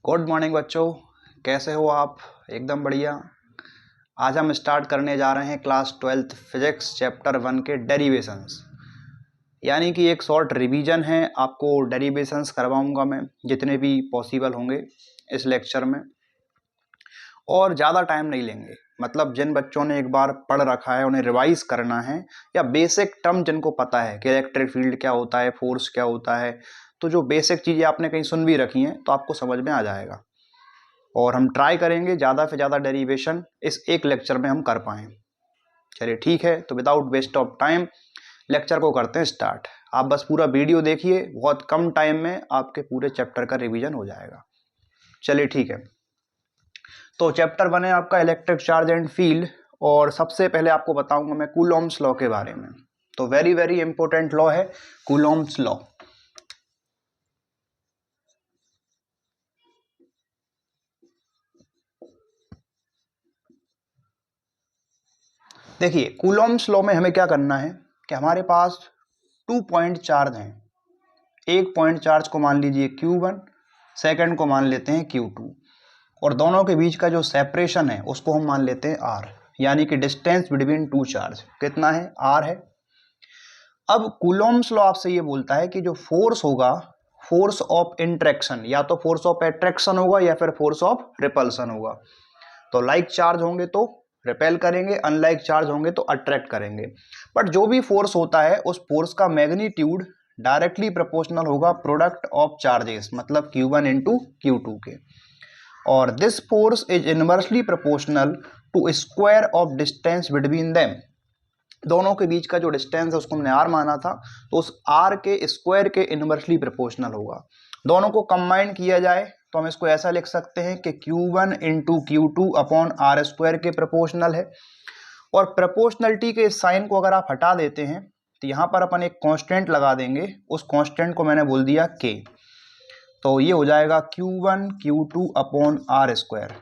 Good morning बच्चों, कैसे हो आप? एकदम बढ़िया। आज हम स्टार्ट करने जा रहे हैं क्लास 12th फिजिक्स चैप्टर 1 के डेरिवेशंस, यानी कि एक शॉर्ट रिवीजन है। आपको डेरिवेशंस करवाऊंगा मैं जितने भी पॉसिबल होंगे इस लेक्चर में, और ज़्यादा टाइम नहीं लेंगे। मतलब जिन बच्चों ने एक बार पढ़ रखा है उन्हें रिवाइज करना है, या बेसिक टर्म जिनको पता है कि इलेक्ट्रिक फील्ड क्या होता है, फोर्स क्या होता है, तो जो बेसिक चीज़ें आपने कहीं सुन भी रखी हैं तो आपको समझ में आ जाएगा। और हम ट्राई करेंगे ज़्यादा से ज़्यादा डेरिवेशन इस एक लेक्चर में हम कर पाएँ। चलिए ठीक है, तो without waste of time lecture को करते हैं स्टार्ट। आप बस पूरा वीडियो देखिए, बहुत कम टाइम में आपके पूरे चैप्टर का रिवीजन हो जाएगा। चलिए ठीक है, तो चैप्टर 1 है आपका इलेक्ट्रिक चार्ज एंड फील्ड, और सबसे पहले आपको बताऊंगा मैं कूलॉम्स लॉ के बारे में। तो वेरी वेरी इंपॉर्टेंट लॉ है कूलॉम्स लॉ। देखिए कूलॉम्स लॉ में हमें क्या करना है कि हमारे पास 2 पॉइंट चार्ज हैं। एक पॉइंट चार्ज को मान लीजिए Q1, सेकंड को मान लेते हैं Q2, और दोनों के बीच का जो सेपरेशन है उसको हम मान लेते हैं R, यानी कि डिस्टेंस बिटवीन टू चार्ज कितना है? R है। अब कूलॉम्स लॉ आपसे ये बोलता है कि जो फोर्स होगा, फोर्स ऑफ इंट्रैक्शन, या तो फोर्स ऑफ अट्रैक्शन होगा या फिर फोर्स ऑफ रिपल्सन होगा। तो लाइक चार्ज होंगे तो रिपेल करेंगे, अनलाइक चार्ज होंगे तो अट्रैक्ट करेंगे। बट जो भी फोर्स होता है उस फोर्स का मैग्नीट्यूड डायरेक्टली प्रोपोर्शनल होगा प्रोडक्ट ऑफ चार्जेस, मतलब Q1 इंटू Q2 के। और this force is inversely proportional to square of distance between them. दोनों के बीच का जो डिस्टेंस है उसको हमने R माना था, तो उस R के स्क्वायर के इनवर्सली प्रोपोर्शनल होगा। दोनों को कंबाइन किया जाए तो हम इसको ऐसा लिख सकते हैं कि Q1 into Q2 upon R square के प्रोपोर्शनल है। और प्रोपोर्शनलिटी के इस साइन को अगर आप हटा देते हैं तो यहाँ पर अपन एक कांस्टेंट लगा देंगे, उस कांस्टेंट को मैंने बोल दिया K। तो ये हो जाएगा Q1 Q2 upon R square.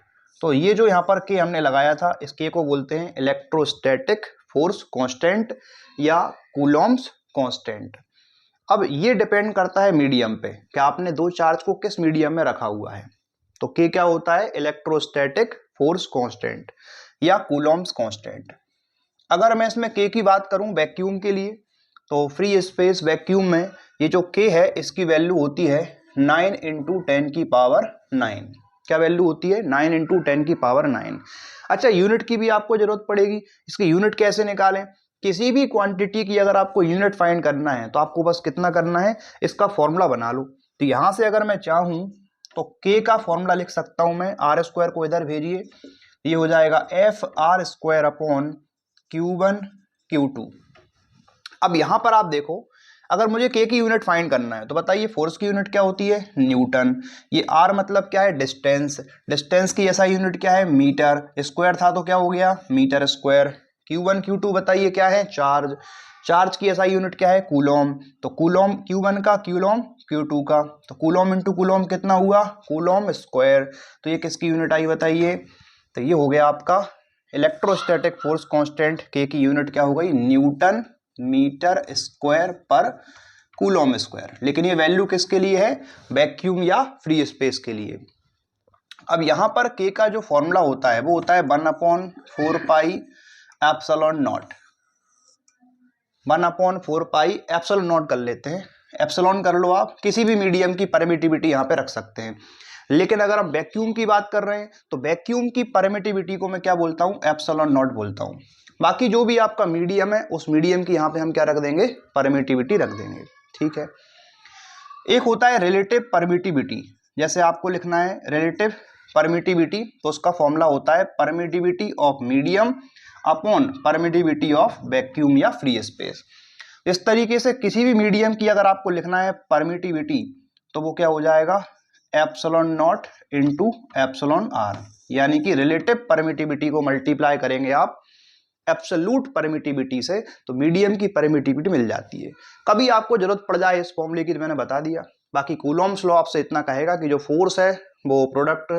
तो ये जो यहाँ पर K हमने लगाया था, इस K को बोलते हैं इलेक्ट्रोस्टैटिक फोर्स कांस्टेंट या कूलॉम्स कांस्टेंट। अब ये डिपेंड करता है मीडियम पे कि आपने दो चार्ज को किस मीडियम में रखा हुआ है। तो K क्या होता है? इलेक्ट्रोस्टैटिक फोर्स कांस्टेंट या कूलॉम्स कांस्टेंट। अगर मैं इसमें K की बात करूं वैक्यूम के लिए, तो फ्री स्पेस वैक्यूम में ये जो K है इसकी वैल्यू होती है 9 इंटू 10 की पावर 9। क्या वैल्यू होती है? 9 इंटू 10 की पावर 9। अच्छा, यूनिट की भी आपको जरूरत पड़ेगी। इसकी यूनिट कैसे निकालें? किसी भी क्वांटिटी की अगर आपको यूनिट फाइंड करना है तो आपको बस कितना करना है, इसका फॉर्मूला बना लो। तो यहां से अगर मैं चाहूं तो K का फॉर्मूला लिख सकता हूं मैं, R स्क्वायर को इधर भेजिए, ये हो जाएगा FR square upon Q1 Q2। अब यहां पर आप देखो, अगर मुझे K की यूनिट फाइंड करना है तो बताइए फोर्स की यूनिट क्या होती है? न्यूटन। ये R मतलब क्या है? डिस्टेंस। डिस्टेंस की ऐसा यूनिट क्या है? मीटर। स्क्वायर था तो क्या हो गया? Metre square. Q1 Q2 बताइए क्या है? चार्ज। चार्ज की ऐसा यूनिट क्या है? कूलॉम। तो कूलॉम Q1 का, कूलॉम Q2 का, तो कूलॉम इंटू कूलॉम कितना हुआ? Coulomb square. तो ये किसकी यूनिट आई बताइए? तो ये हो गया आपका इलेक्ट्रोस्टैटिक फोर्स कांस्टेंट। K की यूनिट क्या हो गई? न्यूटन मीटर स्क्वायर पर कूलॉम स्क्वायर। लेकिन ये वैल्यू किसके लिए है? वैक्यूम या फ्री स्पेस के लिए। अब यहां पर K का जो फॉर्मूला होता है वो होता है 1/4 पाई epsilon not. 1/4 pi epsilon not कर लेते हैं। एप्सिलॉन कर लो, आप किसी भी मीडियम की परमिटिविटी यहां पे रख सकते हैं। लेकिन अगर हम वैक्यूम की बात कर रहे हैं तो वैक्यूम की परमिटिविटी को मैं क्या बोलता हूं? एप्सिलॉन नॉट बोलता हूं। बाकी जो भी आपका मीडियम है उस मीडियम की यहां पे हम क्या रख देंगे? परमिटिविटी रख देंगे। ठीक है। एक होता है रिलेटिव परमिटिविटी। जैसे आपको लिखना है रिलेटिव परमिटिविटी, तो उसका फॉर्मूला होता है permittivity of medium upon permittivity of vacuum या फ्री स्पेस। इस तरीके से किसी भी मीडियम की अगर आपको लिखना है परमिटिविटी तो वो क्या हो जाएगा? Epsilon naught into epsilon r, यानी कि रिलेटिव परमिटिविटी को मल्टीप्लाई करेंगे आप एब्सोल्यूट परमिटिविटी से तो मीडियम की परमिटिविटी मिल जाती है। कभी आपको जरूरत पड़ जाए इस फॉर्मूले की तो मैंने बता दिया। बाकी कूलॉम्स लॉ आपसे इतना कहेगा कि जो फोर्स है वो प्रोडक्ट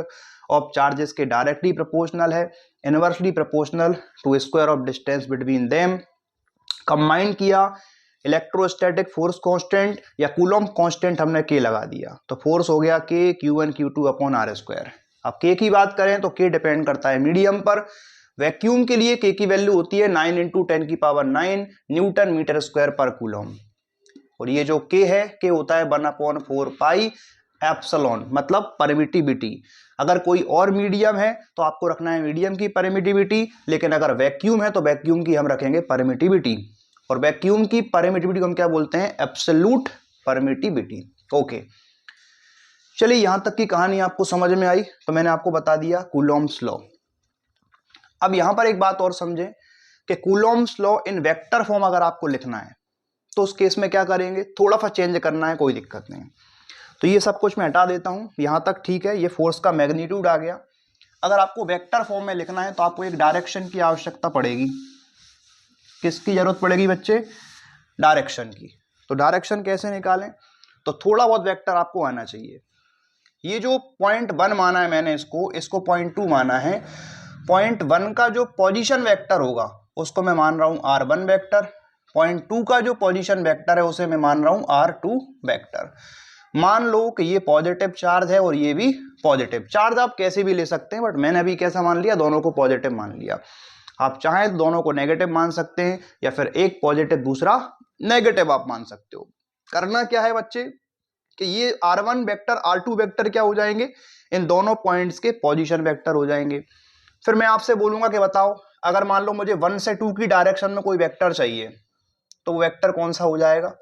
ऑफ चार्जेस के डायरेक्टली प्रोपोर्शनल है, inversely proportional to square of distance between them. Combine किया इलेक्ट्रोस्टैटिक फोर्स कांस्टेंट या कूलॉम कांस्टेंट हमने के लगा दिया, तो फोर्स हो गया के Q1 Q2 upon r square. अब के की बात करें तो के डिपेंड करता है मीडियम पर। वैक्यूम के लिए के की वैल्यू होती है 9 × 10⁹ न्यूटन मीटर स्क्वायर पर कूलॉम। और ये जो के है, के होता है 1/4 पाई एप्सिलॉन, मतलब परमिटिविटी। अगर कोई और मीडियम है तो आपको रखना है मीडियम की परमिटिविटी, लेकिन अगर वैक्यूम है तो वैक्यूम की हम रखेंगे परमिटिविटी। और वैक्यूम की परमिटिविटी को हम क्या बोलते हैं? Absolute permittivity. ओके, चलिए यहां तक की कहानी आपको समझ में आई, तो मैंने आपको बता दिया कूलॉम्स लॉ। अब यहां पर एक बात और समझें कि Coulomb's law in vector form अगर आपको लिखना है तो उस केस में क्या करेंगे? थोड़ा सा चेंज करना है, कोई दिक्कत नहीं। तो ये सब कुछ मैं हटा देता हूं, यहां तक ठीक है। ये फोर्स का मैग्नीट्यूड आ गया। अगर आपको वेक्टर फॉर्म में लिखना है तो आपको एक डायरेक्शन की आवश्यकता पड़ेगी। किसकी जरूरत पड़ेगी बच्चे? डायरेक्शन की। तो डायरेक्शन कैसे निकालें? तो थोड़ा बहुत वेक्टर आपको आना चाहिए। ये जो पॉइंट 1 माना है मैंने, इसको पॉइंट 2 माना है। पॉइंट 1 का जो पोजीशन वेक्टर होगा उसको मैं मान रहा हूं r1 वेक्टर। पॉइंट 2 का जो पोजीशन वेक्टर है उसे मैं मान रहा हूं r2 वेक्टर। मान लो कि ये पॉजिटिव चार्ज है और ये भी पॉजिटिव चार्ज। आप कैसे भी ले सकते हैं, बट मैंने अभी कैसा मान लिया? दोनों को पॉजिटिव मान लिया। आप चाहें तो दोनों को नेगेटिव मान सकते हैं, या फिर एक पॉजिटिव दूसरा नेगेटिव आप मान सकते हो। करना क्या है बच्चे कि ये r1 वेक्टर r2 वेक्टर क्या हो जाएंगे? इन दोनों पॉइंट्स के पोजीशन वेक्टर हो जाएंगे। फिर मैं आपसे बोलूंगा कि बताओ, अगर मान लो मुझे 1 से 2 की डायरेक्शन में कोई वेक्टर चाहिए तो वो वेक्टर कौन सा हो जाएगा?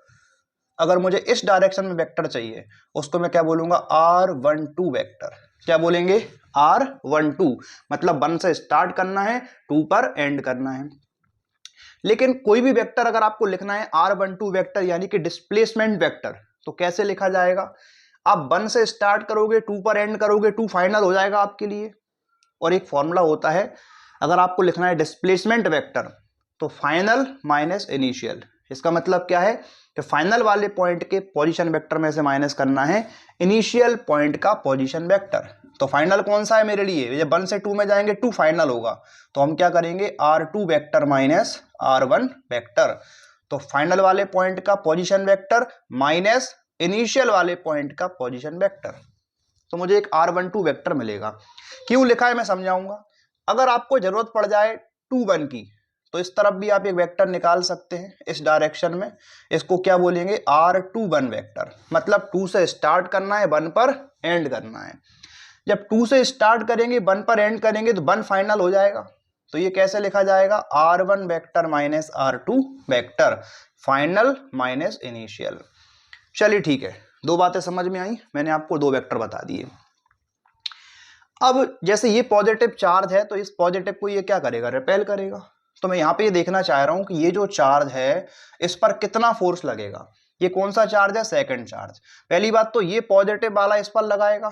अगर मुझे इस डायरेक्शन में वेक्टर चाहिए उसको मैं क्या बोलूंगा? r12 vector. क्या बोलेंगे? r12, मतलब 1 से स्टार्ट करना है, 2 पर एंड करना है। लेकिन कोई भी वेक्टर अगर आपको लिखना है r12 वेक्टर यानी कि डिस्प्लेसमेंट वेक्टर, तो कैसे लिखा जाएगा? आप 1 से स्टार्ट करोगे, 2 पर एंड करोगे, 2 फाइनल हो जाएगा आपके लिए। और एक फॉर्मूला होता है, अगर आपको लिखना है डिस्प्लेसमेंट वेक्टर तो फाइनल माइनस इनिशियल। इसका मतलब क्या है कि फाइनल वाले पॉइंट के पोजीशन वेक्टर में से माइनस करना है इनिशियल पॉइंट का पोजीशन वेक्टर। तो फाइनल कौन सा है मेरे लिए? जब 1 से 2 में जाएंगे 2 फाइनल होगा, तो हम क्या करेंगे? r2 vector minus r1 vector. तो फाइनल वाले पॉइंट का पोजीशन वेक्टर माइनस इनिशियल वाले पॉइंट का पोजीशन वेक्टर, तो मुझे एक r12 वेक्टर मिलेगा। क्यों लिखा है मैं समझाऊंगा। अगर आपको जरूरत पड़ जाए 2 1 की तो इस तरफ भी आप एक वेक्टर निकाल सकते हैं इस डायरेक्शन में। इसको क्या बोलेंगे? r21 vector. मतलब 2 से स्टार्ट करना है, 1 पर एंड करना है। जब 2 से स्टार्ट करेंगे, 1 पर एंड करेंगे तो 1 फाइनल हो जाएगा। तो ये कैसे लिखा जाएगा? r1 vector minus r2 vector, final minus initial. चलिए ठीक है, 2 बातें समझ में आई। मैंने आपको 2 वेक्टर बता दिए। अब जैसे ये पॉजिटिव चार्ज है तो इस पॉजिटिव को ये क्या करेगा? रिपेल करेगा। तो मैं यहाँ पे ये देखना चाह रहा हूं कि ये जो चार्ज है इस पर कितना फोर्स लगेगा। ये कौन सा चार्ज है? Second charge. पहली बात तो ये पॉजिटिव वाला इस पर लगाएगा,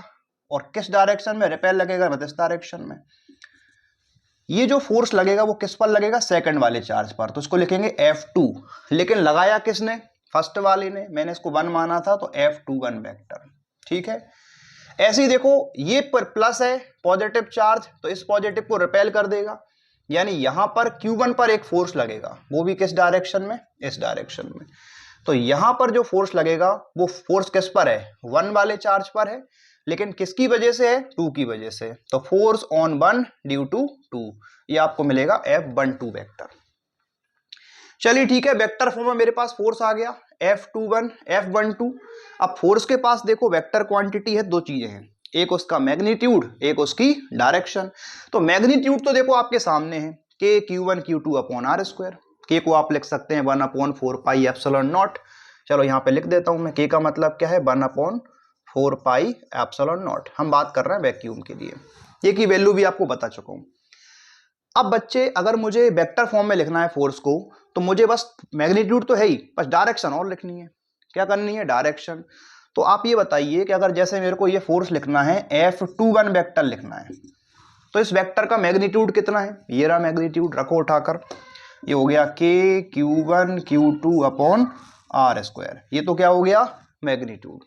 और किस डायरेक्शन में? रिपेल लगेगा, मतलब इस डायरेक्शन में। ये जो फोर्स लगेगा वो किस पर लगेगा? सेकंड वाले चार्ज पर। तो इसको लिखेंगे F2। लेकिन लगाया किसने? फर्स्ट वाले ने। मैंने इसको 1 माना था तो F21 वेक्टर। ठीक है, ऐसे ही देखो, ये पर प्लस है पॉजिटिव चार्ज, तो इस पॉजिटिव को रिपेल कर देगा। यानी यहां पर Q1 पर एक फोर्स लगेगा, वो भी किस डायरेक्शन में? इस डायरेक्शन में। तो यहां पर जो फोर्स लगेगा वो फोर्स किस पर है? 1 वाले चार्ज पर है। लेकिन किसकी वजह से है? 2 की वजह से। तो फोर्स ऑन 1 ड्यू टू 2, ये आपको मिलेगा F12 वेक्टर। चलिए ठीक है, वेक्टर फॉर्म में मेरे पास फोर्स आ गया F21 F12। अब फोर्स के पास देखो वेक्टर क्वांटिटी है, 2 चीजें हैं, एक उसका मैग्नीट्यूड, एक उसकी डायरेक्शन। तो मैग्नीट्यूड तो देखो आपके सामने है, के Q1 Q2 upon r square. के को आप लिख सकते हैं 1/4 पाई एप्सिलॉन नॉट। चलो यहाँ पे लिख देता हूं मैं, के का मतलब क्या है? 1/4 पाई एप्सिलॉन नॉट। हम बात कर रहे हैं वैक्यूम के लिए, ये की वैल्यू भी आपको बता चुका हूं। अब बच्चे अगर मुझे वेक्टर फॉर्म में लिखना है फोर्स को, तो मुझे बस मैग्नीट्यूड तो है ही, बस डायरेक्शन और लिखनी है। क्या करनी है? डायरेक्शन। तो आप ये बताइए कि अगर जैसे मेरे को ये फोर्स लिखना है, F21 वेक्टर लिखना है, तो इस वेक्टर का मैग्नीट्यूड कितना है? ये रहा मैग्नीट्यूड, रखो उठाकर। ये हो गया के Q1 Q2 upon r square. ये तो क्या हो गया? मैग्नीट्यूड।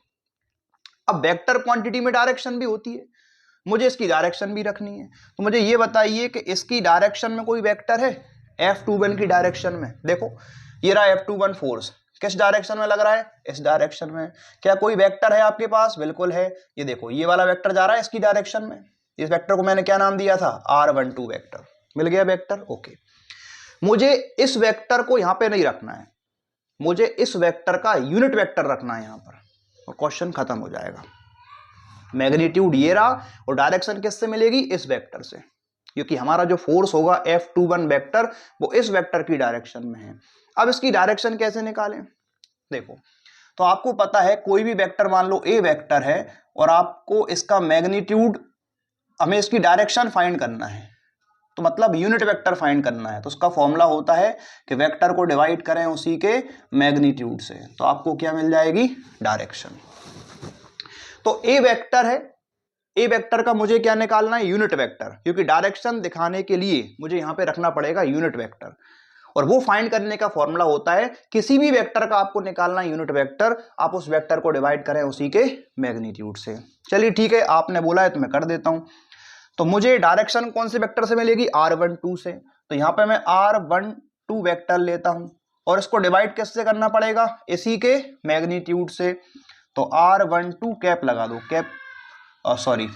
अब वेक्टर क्वांटिटी में डायरेक्शन भी होती है, मुझे इसकी डायरेक्शन भी रखनी है। तो मुझे ये बताइए कि इसकी डायरेक्शन में कोई वेक्टर है F21 की डायरेक्शन में? देखो ये रहा F21 फोर्स, किस डायरेक्शन में लग रहा है? इस डायरेक्शन में। क्या कोई वेक्टर है आपके पास? बिल्कुल है। ये देखो ये वाला वेक्टर जा रहा है इसकी डायरेक्शन में। इस वेक्टर को मैंने क्या नाम दिया था? r12 vector. मिल गया वेक्टर। ओके, मुझे इस वेक्टर को यहां पे नहीं रखना है, मुझे इस वेक्टर का यूनिट वेक्टर रखना है यहां पर, और क्वेश्चन खत्म हो जाएगा। मैग्नीट्यूड ये रहा और डायरेक्शन किससे मिलेगी? इस वेक्टर से, क्योंकि हमारा जो फोर्स होगा F21 वेक्टर वो इस वेक्टर की डायरेक्शन में है। अब इसकी डायरेक्शन कैसे निकालें? देखो, तो आपको पता है कोई भी वेक्टर, मान लो A वेक्टर है और आपको इसका मैग्नीट्यूड, हमें इसकी डायरेक्शन फाइंड करना है, तो मतलब यूनिट वेक्टर फाइंड करना है, तो उसका फॉर्मूला होता है कि वेक्टर को डिवाइड करें उसी के मैग्नीट्यूड से, तो आपको क्या मिल जाएगी? डायरेक्शन। तो ए वेक्टर है, ए वेक्टर का मुझे क्या निकालना है? यूनिट वेक्टर, क्योंकि डायरेक्शन दिखाने के लिए मुझे यहां पे रखना पड़ेगा यूनिट वेक्टर, और वो फाइंड करने का फॉर्मूला होता है किसी भी वेक्टर का आपको निकालना है यूनिट वेक्टर, आप उस वेक्टर को डिवाइड करें उसी के मैग्नीट्यूड से। चलिए ठीक है, आपने बोला है तो मैं कर देता हूं। तो मुझे डायरेक्शन कौन से वेक्टर से मिलेगी? r12 से। तो यहां पे मैं r12 वेक्टर लेता हूं और इसको डिवाइड किससे करना पड़ेगा? इसी के मैग्नीट्यूड से। तो r12 कैप लगा दो, कैप सॉरी,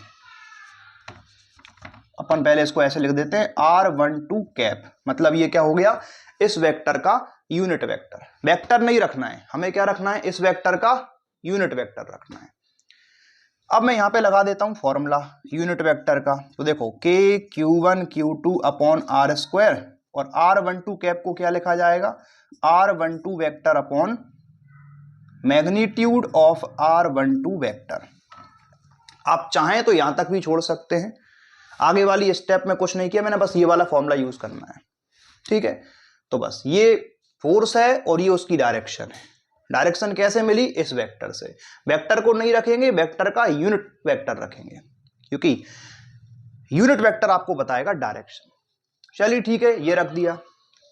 अपन पहले इसको ऐसे लिख देते हैं, r12 कैप, मतलब ये क्या हो गया? इस वेक्टर का यूनिट वेक्टर। वेक्टर नहीं रखना है हमें, क्या रखना है? इस वेक्टर का यूनिट वेक्टर रखना है। अब मैं यहां पे लगा देता हूं फॉर्मूला यूनिट वेक्टर का। तो देखो k q1 q2 upon r square, और r12 कैप को क्या लिखा जाएगा? r12 vector upon magnitude of r12 vector. आप चाहें तो यहां तक भी छोड़ सकते हैं, आगे वाली स्टेप में कुछ नहीं किया मैंने, बस ये वाला फॉर्मूला यूज करना है। ठीक है, तो बस ये फोर्स है और ये उसकी डायरेक्शन है। डायरेक्शन कैसे मिली? इस वेक्टर से। वेक्टर को नहीं रखेंगे, वेक्टर का यूनिट वेक्टर रखेंगे, क्योंकि यूनिट वेक्टर आपको बताएगा डायरेक्शन। चलिए ठीक है, ये रख दिया।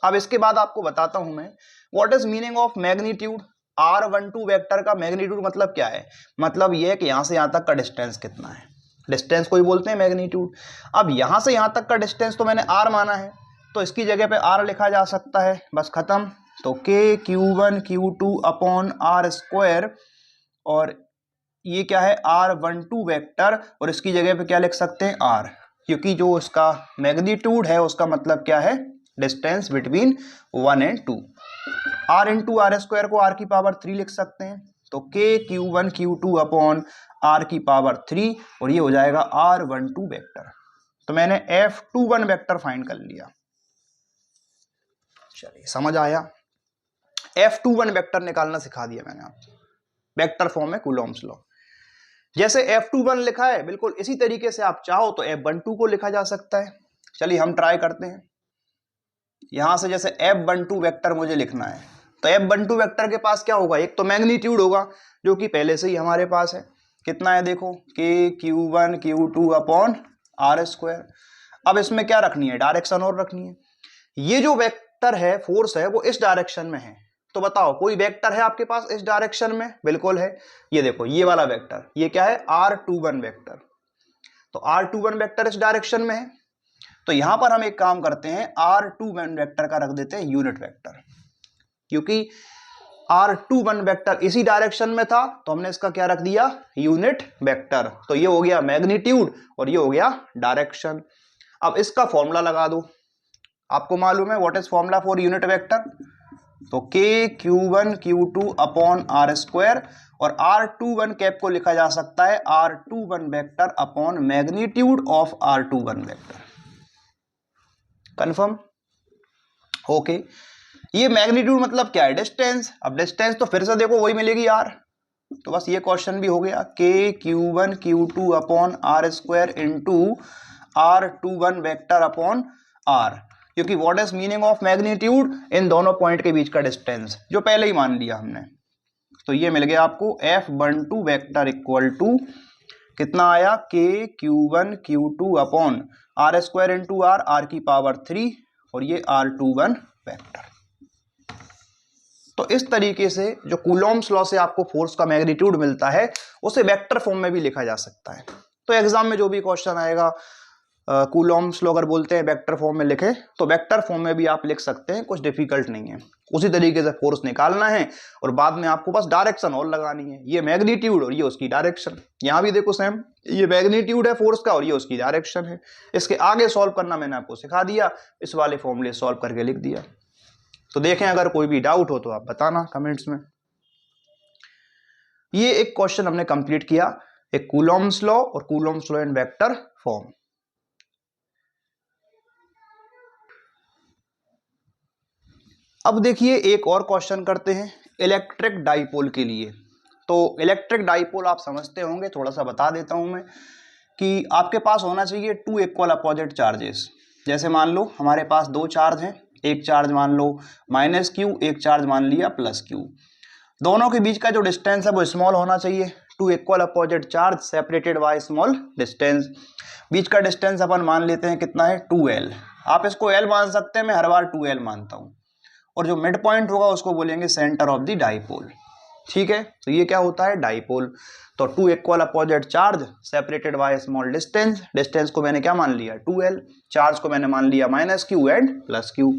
अब इसके बाद आपको बताता हूं मैं what is meaning of magnitude. r12 vector का मैग्नीट्यूड मतलब क्या है? मतलब ये है कि यहां से यहां तक का डिस्टेंस कितना है, डिस्टेंस को ही बोलते हैं मैग्नीट्यूड। अब यहां से यहां तक का डिस्टेंस तो मैंने r माना है, तो इसकी जगह पे r लिखा जा सकता है, बस खत्म। तो k q1 q2 upon r square, और ये क्या है? r12 वेक्टर, और इसकी जगह पे क्या लिख सकते हैं? r, क्योंकि जो इसका मैग्नीट्यूड है उसका मतलब क्या है? Distance between 1 and 2। r into r square को r की पावर 3 लिख सकते हैं, तो k q1 q2 upon r की पावर 3, और ये हो जाएगा r12 वेक्टर। तो मैंने F21 वेक्टर फाइंड कर लिया। चलिए समझ आया? F21 वेक्टर निकालना सिखा दिया मैंने आपको, वेक्टर फॉर्म में कूलॉम्स लॉ। जैसे F21 लिखा है बिल्कुल इसी तरीके से आप चाहो तो F12 को लिखा जा सकता है। चलिए हम ट्राई करते हैं। यहां से जैसे F12 वेक्टर मुझे लिखना है, तो F12 वेक्टर के पास क्या होगा? एक तो मैग्नीट्यूड होगा जो कि पहले से ही हमारे पास है, कितना है देखो, k q1 q2 upon r square. अब इसमें क्या रखनी है? डायरेक्शन और रखनी है। ये जो वेक्टर है, फोर्स है, वो इस डायरेक्शन में है, तो बताओ कोई वेक्टर है आपके पास इस डायरेक्शन में? बिल्कुल है। ये देखो ये वाला वेक्टर, ये क्या है? r21 vector. तो r21 वेक्टर इस डायरेक्शन में है, तो यहां पर हम एक काम करते हैं, r21 वेक्टर का रख देते हैं यूनिट वेक्टर, क्योंकि r21 वेक्टर इसी डायरेक्शन में था, तो हमने इसका क्या रख दिया? Unit vector. तो ये हो गया मैग्नीट्यूड और ये हो गया डायरेक्शन। अब इसका फॉर्मूला लगा दो, आपको मालूम है what is formula for unit vector. तो k q1 q2 upon r square, और r21 कैप को लिखा जा सकता है r21 vector upon magnitude of r21 vector. Confirm? Okay. ये मैग्नीट्यूड मतलब क्या है? डिस्टेंस। अब डिस्टेंस तो फिर से देखो वही मिलेगी r, तो बस ये क्वेश्चन भी हो गया, k q1 q2 upon r square into r21 vector upon r, क्योंकि what is meaning of magnitude? इन दोनों पॉइंट के बीच का डिस्टेंस, जो पहले ही मान लिया हमने। तो ये मिल गया आपको F12 वेक्टर इक्वल टू कितना आया? k q1 q2 upon r square into r की पावर 3, और ये r21 वेक्टर। तो इस तरीके से जो कूलॉम्स लॉ से आपको फोर्स का मैग्नीट्यूड मिलता है, उसे वेक्टर फॉर्म में भी लिखा जा सकता है। तो एग्जाम में जो भी क्वेश्चन आएगा कूलॉम्स लॉ अगर बोलते हैं वेक्टर फॉर्म में लिखे तो वेक्टर फॉर्म में भी आप लिख सकते हैं, कुछ डिफिकल्ट नहीं है। उसी तरीके से फोर्स निकालना है और बाद में आपको बस डायरेक्शन और लगानी है, ये मैग्नीट्यूड और ये उसकी डायरेक्शन। यहाँ भी देखो सेम, ये मैग्नीट्यूड है फोर्स का और ये उसकी डायरेक्शन है। इसके आगे सॉल्व करना मैंने आपको सिखा दिया, इस वाले फॉर्मूले सॉल्व करके लिख दिया। तो देखें, अगर कोई भी डाउट हो तो आप बताना कमेंट्स में। ये एक क्वेश्चन हमने कंप्लीट किया, एक कूलॉम्स लॉ और Coulomb's law in vector form. अब देखिए एक और क्वेश्चन करते हैं इलेक्ट्रिक डाइपोल के लिए। तो इलेक्ट्रिक डाइपोल आप समझते होंगे, थोड़ा सा बता देता हूं मैं कि आपके पास होना चाहिए टू इक्वल अपोजिट चार्जेस। जैसे मान लो हमारे पास दो चार्ज हैं, एक चार्ज मान लो माइनस क्यू, एक चार्ज मान लिया प्लस क्यू। दोनों के बीच का जो डिस्टेंस है वो स्मॉल होना चाहिए। Two equal opposite charge separated by small distance. बीच का डिस्टेंस अपन मान लेते हैं कितना है, 2l। आप इसको l मान सकते हैं, मैं हर बार 2l मानता हूं। और जो मिड पॉइंट होगा उसको बोलेंगे सेंटर ऑफ द डाइपोल। ठीक है, तो ये क्या होता है, डाइपोल। तो two equal opposite charge separated by small distance. Distance को मैंने क्या मान लिया, 2l। चार्ज को मैंने मान लिया minus Q and plus Q.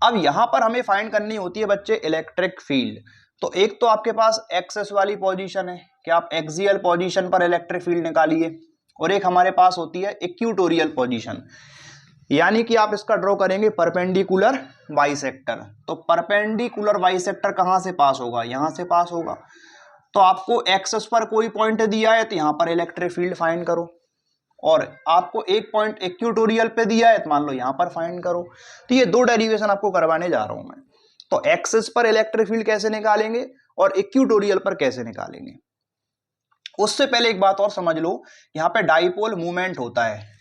अब यहां पर हमें फाइंड करनी होती है बच्चे इलेक्ट्रिक फील्ड। तो एक तो आपके पास एक्सेस वाली पोजीशन है कि आप एक्सियल पोजीशन पर इलेक्ट्रिक फील्ड निकालिए, और एक हमारे पास होती है इक्वेटोरियल पोजीशन, यानी कि आप इसका ड्रॉ करेंगे परपेंडिकुलर बाइसेक्टर। तो परपेंडिकुलर बाइसेक्टर कहां से पास होगा, यहां से पास होगा। तो आपको एक्सेस पर कोई पॉइंट दिया है तो यहां पर इलेक्ट्रिक फील्ड फाइंड करो, और आपको एक पॉइंट इक्वेटोरियल पे दिया है तो मान लो यहां पर फाइंड करो। तो ये दो डेरिवेशन आपको करवाने जा रहा हूं मैं। तो एक्सेस पर इलेक्ट्रिक फील्ड कैसे निकालेंगे और इक्वेटोरियल पर कैसे निकालेंगे। उससे पहले एक बात और समझ लो, यहां पे डाइपोल मूवमेंट होता है।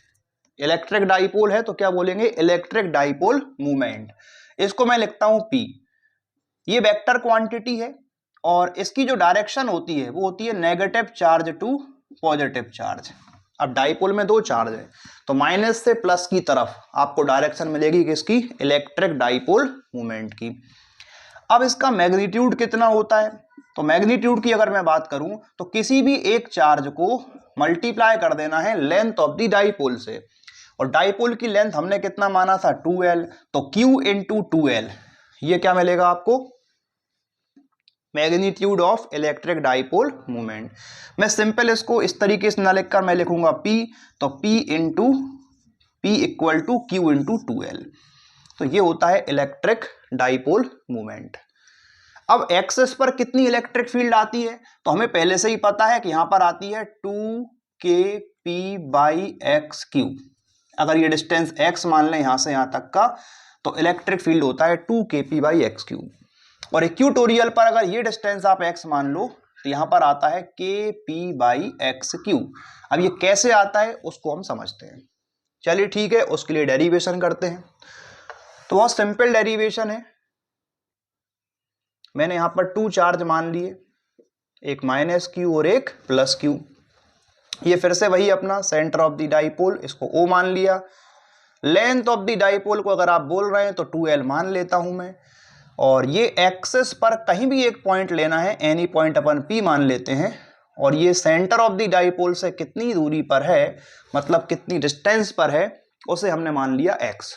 इलेक्ट्रिक डाइपोल है तो क्या बोलेंगे, इलेक्ट्रिक डाइपोल मूवमेंट। इसको मैं लिखता हूं P। ये वेक्टर क्वांटिटी है और इसकी जो डायरेक्शन होती है वो होती है negative charge to positive charge. अब डाइपोल में दो चार्ज है तो माइनस से प्लस की तरफ आपको डायरेक्शन मिलेगी किसकी, इलेक्ट्रिक डाइपोल मूवमेंट की। अब इसका मैग्नीट्यूड कितना होता है, तो मैग्नीट्यूड की अगर मैं बात करूं तो किसी भी एक चार्ज को मल्टीप्लाई कर देना है लेंथ ऑफ द डाइपोल से, और डाइपोल की लेंथ हमने कितना माना था, 2l। तो Q इंटू 2l, ये क्या मिलेगा आपको, magnitude of electric dipole movement. मैं सिंपल इसको इस तरीके से ना लिखकर मैं लिखूंगा P, तो P equal to Q into 2l। तो ये होता है इलेक्ट्रिक डाइपोल मूवमेंट। अब एक्सेस पर कितनी इलेक्ट्रिक फील्ड आती है, तो हमें पहले से ही पता है कि यहां पर आती है 2kp/x3। अगर ये डिस्टेंस x मान लें यहां से यहां तक का, तो इलेक्ट्रिक फील्ड होता है 2kp/x3। और इक्वेटोरियल पर अगर ये डिस्टेंस आप x मान लो तो यहां पर आता है kp/x3। अब ये कैसे आता है उसको हम समझते हैं। चलिए ठीक है, उसके लिए डेरिवेशन करते हैं। तो बहुत सिंपल डेरिवेशन है। मैंने यहां पर टू चार्ज मान लिए, एक माइनस क्यू और एक प्लस क्यू। ये फिर से वही अपना सेंटर ऑफ द डाइपोल, इसको O मान लिया। लेंथ ऑफ द डाइपोल को अगर आप बोल रहे हैं तो 2l मान लेता हूं मैं। और ये एक्सेस पर कहीं भी एक पॉइंट लेना है, एनी पॉइंट अपन P मान लेते हैं। और ये सेंटर ऑफ द डाइपोल से कितनी दूरी पर है, मतलब कितनी डिस्टेंस पर है, उसे हमने मान लिया x।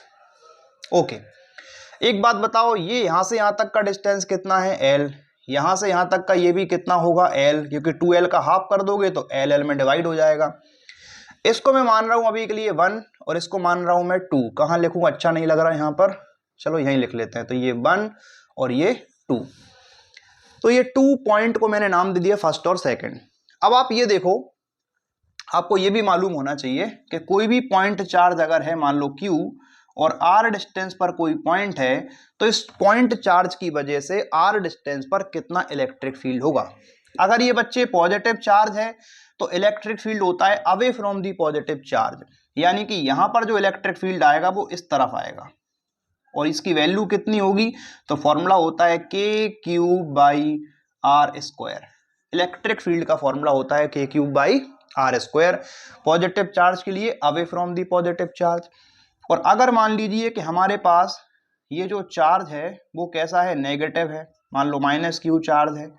ओके, एक बात बताओ, ये यहां से यहां तक का डिस्टेंस कितना है, l। यहां से यहां तक का ये भी कितना होगा, l, क्योंकि 2l का हाफ कर दोगे तो l में डिवाइड हो जाएगा। इसको मैं मान रहा हूं अभी के लिए 1 और इसको मान रहा हूं मैं 2। कहां लिखूंगा, अच्छा नहीं लग रहा यहां पर, चलो यहीं लिख लेते हैं। तो ये 1 और ये 2। तो ये 2 पॉइंट को मैंने नाम दे दिया फर्स्ट और सेकंड। अब आप ये देखो, आपको ये भी मालूम होना चाहिए कि कोई भी पॉइंट चार्ज अगर है मान लो Q और r डिस्टेंस पर कोई पॉइंट है, तो इस पॉइंट चार्ज की वजह से r डिस्टेंस पर कितना इलेक्ट्रिक फील्ड होगा। अगर ये बच्चे पॉजिटिव चार्ज है तो इलेक्ट्रिक फील्ड होता है away from the positive charge, यानी कि यहां पर जो इलेक्ट्रिक फील्ड आएगा वो इस तरफ आएगा, और इसकी वैल्यू कितनी होगी, तो फॉर्मूला होता है k3/r²। इलेक्ट्रिक फील्ड का फॉर्मूला होता है k3/r², पॉजिटिव चार्ज के लिए away from the positive charge. और अगर मान लीजिए कि हमारे पास ये जो चार्ज है वो कैसा है, नेगेटिव है, मान लो -q चार्ज है,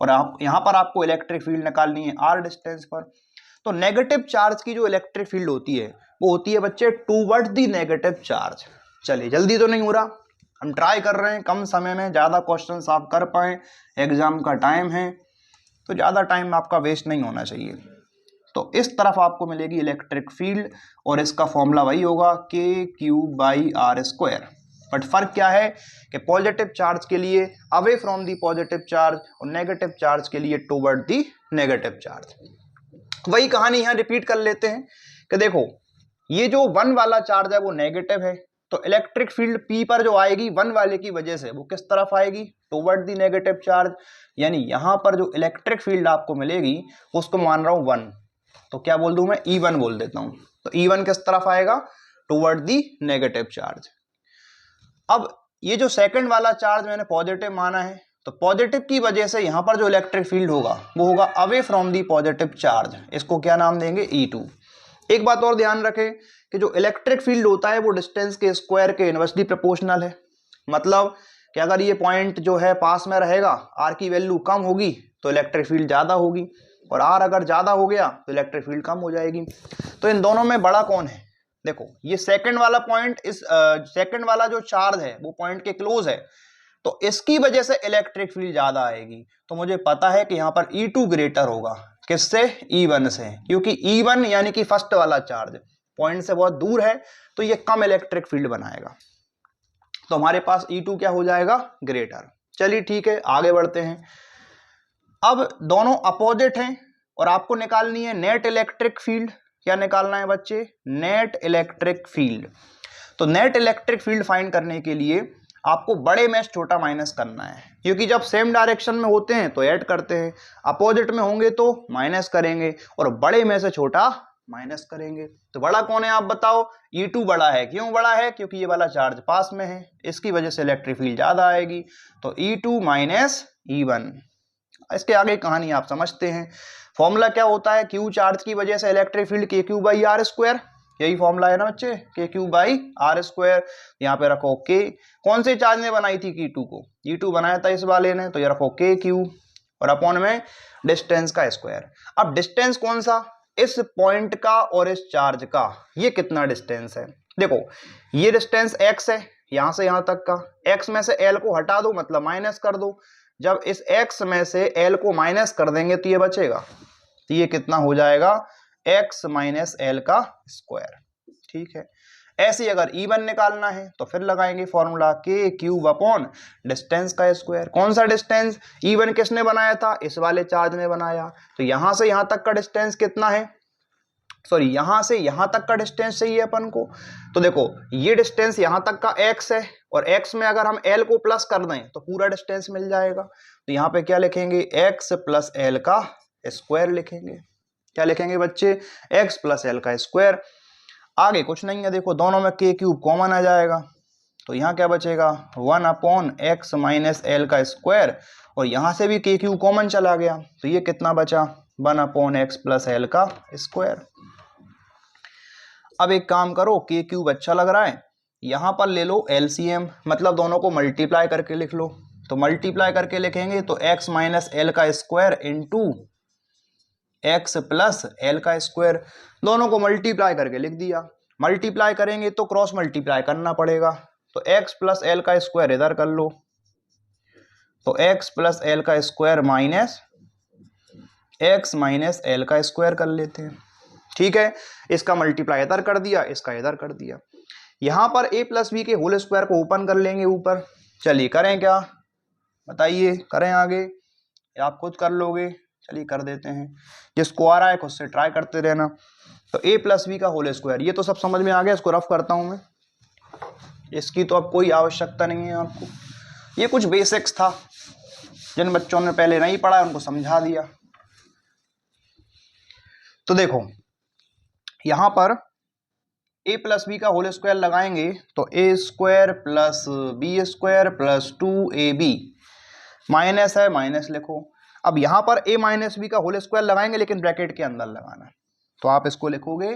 और आप यहां पर आपको इलेक्ट्रिक फील्ड निकालनी है r डिस्टेंस पर, तो नेगेटिव चार्ज की जो इलेक्ट्रिक फील्ड होती है वो होती है बच्चे टूवर्ड द नेगेटिव चार्ज। चलिए जल्दी तो नहीं हो रहा, हम ट्राई कर रहे हैं कम समय में ज़्यादा क्वेश्चन आप कर पाएँ, एग्जाम का टाइम है तो ज़्यादा टाइम आपका वेस्ट नहीं होना चाहिए। तो इस तरफ आपको मिलेगी इलेक्ट्रिक फील्ड और इसका फॉर्मूला वही होगा K∿R²। बट फर्क क्या है कि पॉजिटिव चार्ज के लिए away from the positive charge और नेगेटिव चार्ज के लिए टुवर्ड दी नेगेटिव चार्ज। वही कहानी यहाँ रिपीट कर लेते हैं कि देखो ये जो 1 वाला चार्ज है वो नेगेटिव है, तो इलेक्ट्रिक फील्ड P पर जो आएगी 1 वाले की वजह से वो किस तरफ आएगी, टुवर्ड दी नेगेटिव चार्ज। यानी यहाँ पर जो इलेक्ट्रिक फील्ड आपको मिलेगी उसको मान रहा हूँ 1, तो क्या बोल दूं मैं, E1 बोल देता हूं। तो E1 किस तरफ आएगा, टुवर्ड दी नेगेटिव चार्ज। अब ये जो सेकंड वाला चार्ज मैंने पॉजिटिव माना है, तो पॉजिटिव की वजह से यहां पर जो इलेक्ट्रिक फील्ड होगा वो होगा away from the positive charge, इसको क्या नाम देंगे, E2। एक बात और ध्यान रखें कि जो इलेक्ट्रिक फील्ड होता है वो डिस्टेंस के स्क्वायर के इनवर्सली प्रोपोर्शनल है। मतलब कि अगर ये पॉइंट जो है पास में रहेगा, R की वैल्यू कम होगी तो इलेक्ट्रिक फील्ड ज़्यादा होगी, और R अगर ज़्यादा हो गया तो इलेक्ट्रिक फील्ड कम हो जाएगी। तो इन दोनों में बड़ा कौन है, देखो ये सेकंड वाला पॉइंट, इस सेकंड वाला जो चार्ज है वो पॉइंट के क्लोज है, तो इसकी वजह से इलेक्ट्रिक फील्ड ज़्यादा आएगी। तो मुझे पता है कि यहाँ पर E2 ग्रेटर होगा किससे, E1 से, क्योंकि E1 यानी कि फर्स्ट वाला चार्ज पॉइंट से बहुत दूर है तो ये कम इलेक्ट्रिक फील्ड बनाएगा। तो हमारे पास E2 क्या हो जाएगा, ग्रेटर। चलिए ठीक है, आगे बढ़ते हैं। अब दोनों अपोजिट हैं और आपको निकालनी है नेट इलेक्ट्रिक फील्ड। क्या निकालना है बच्चे, नेट इलेक्ट्रिक फील्ड। तो नेट इलेक्ट्रिक फील्ड फाइंड करने के लिए आपको बड़े में छोटा माइनस करना है, क्योंकि जब सेम डायरेक्शन में होते हैं तो ऐड करते हैं, अपोजिट में होंगे तो माइनस करेंगे, और बड़े में से छोटा माइनस करेंगे। तो बड़ा कौन है आप बताओ, E2 बड़ा है। क्यों बड़ा है, क्योंकि ये वाला चार्ज पास में है, इसकी वजह से इलेक्ट्रिक फील्ड ज्यादा आएगी। तो E2 माइनस E1। इसके आगे कहानी आप समझते हैं। फॉर्मूला क्या होता है, Q चार्ज की वजह से इलेक्ट्रिक फील्ड KQ/R², यही फॉर्मूला है ना बच्चे, KQ/R²। यहाँ पे रखो K, कौन से चार्ज ने बनाई थी Q2 को, E2 बनाया था इस वाले ने, तो ये रखो KQ और अपॉन में डिस्टेंस का स्क्वायर। अब डिस्टेंस कौन सा, इस पॉइंट का और इस चार्ज का, ये कितना डिस्टेंस है। देखो ये डिस्टेंस x है, यहां से यहां तक का, x में से l को हटा दो मतलब माइनस कर दो। जब इस x में से l को माइनस कर देंगे तो ये बचेगा, तो ये कितना हो जाएगा, x माइनस l का स्क्वायर। ठीक है, ऐसे ही अगर E1 निकालना है तो फिर लगाएंगे फॉर्मूला KQ अपॉन डिस्टेंस का स्क्वायर। कौन सा डिस्टेंस, E1 किसने बनाया था, इस वाले चार्ज ने बनाया। तो यहां से यहां तक का डिस्टेंस कितना है, सॉरी यहां से यहां तक का डिस्टेंस चाहिए अपन को। तो देखो ये डिस्टेंस यहां तक का x है, और x में अगर हम l को प्लस कर दें तो पूरा डिस्टेंस मिल जाएगा। तो यहाँ पे क्या लिखेंगे, x प्लस l का स्क्वायर लिखेंगे। क्या लिखेंगे बच्चे, x प्लस l का स्क्वायर। आगे कुछ नहीं है, देखो दोनों में k³ कॉमन आ जाएगा, तो यहाँ क्या बचेगा, 1 अपॉन x माइनस l का स्क्वायर, और यहाँ से भी k³ कॉमन चला गया, तो ये कितना बचा, 1 अपॉन x प्लस l का स्क्वायर। अब एक काम करो, k³ अच्छा लग रहा है, यहां पर ले लो LCM, मतलब दोनों को मल्टीप्लाई करके लिख लो। तो मल्टीप्लाई करके लिखेंगे तो x माइनस l का square into x plus l का स्क्वायर, दोनों को मल्टीप्लाई करके लिख दिया। मल्टीप्लाई करेंगे तो क्रॉस मल्टीप्लाई करना पड़ेगा, तो x प्लस l का स्क्वायर इधर कर लो, तो x प्लस l का square minus x minus l का स्क्वायर कर लेते हैं। ठीक है, इसका मल्टीप्लाई इधर कर दिया, इसका इधर कर दिया। यहां पर a प्लस बी के होल स्क्वायर को ओपन कर लेंगे ऊपर। चलिए करें क्या बताइए, करें आगे या आप खुद कर लोगे, चलिए कर देते हैं, जिसको आ रहा है खुद से ट्राई करते रहना। तो a प्लस बी का होल स्क्वायर, ये तो सब समझ में आ गया, इसको रफ करता हूं मैं, इसकी तो अब कोई आवश्यकता नहीं है आपको, ये कुछ बेसिक्स था, जिन बच्चों ने पहले नहीं पढ़ा उनको समझा दिया। तो देखो यहां पर a प्लस बी का होल स्क्वायर लगाएंगे तो a square plus b square plus 2ab, minus है माइनस लिखो। अब यहां पर a माइनस बी का होल स्क्वायर लगाएंगे, लेकिन ब्रैकेट के अंदर लगाना, तो आप इसको लिखोगे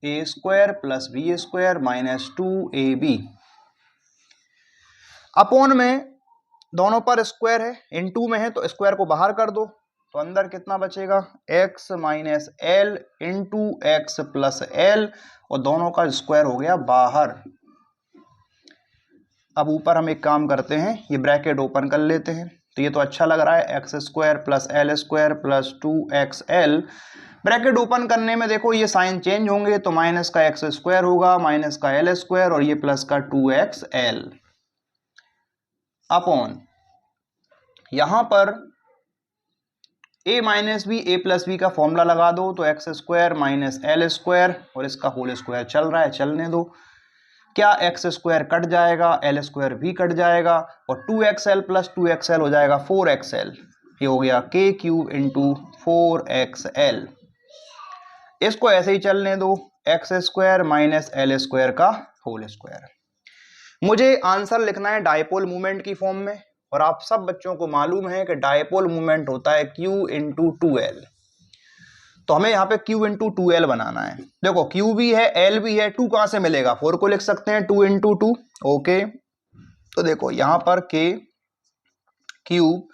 a square plus b square minus 2ab, upon में दोनों पर स्क्वायर है, इनटू में है तो स्क्वायर को बाहर कर दो, तो अंदर कितना बचेगा, x minus L into x plus L, और दोनों का स्क्वायर हो गया बाहर। अब ऊपर हम एक काम करते हैं, ये ब्रैकेट ओपन कर लेते हैं। तो ये तो अच्छा लग रहा है, x square plus L square plus 2xl। Bracket open करने में देखो ये साइन चेंज होंगे, तो माइनस का एक्स स्क्वायर होगा, माइनस का एल स्क्वायर, और ये प्लस का 2xl अपॉन यहां पर a minus b a plus b का फॉर्मूला लगा दो, तो x square minus l square, और इसका होल स्क्वायर चल रहा है, चलने दो। क्या एक्स स्क्वायर कट जाएगा, एल स्क्वायर भी कट जाएगा, और 2xl प्लस 2xl हो जाएगा 4xl। ये हो गया k क्यूब इंटू 4xl। इसको ऐसे ही चलने दो, x square minus l square का होल स्क्वायर। मुझे आंसर लिखना है डायपोल मूवमेंट की फॉर्म में, और आप सब बच्चों को मालूम है कि डायपोल मूवमेंट होता है q इंटू 2l। तो हमें यहाँ पे q इंटू 2l बनाना है। देखो q भी है, l भी है, 2 कहाँ से मिलेगा, 4 को लिख सकते हैं 2 इंटू 2। ओके, तो देखो यहाँ पर k क्यूब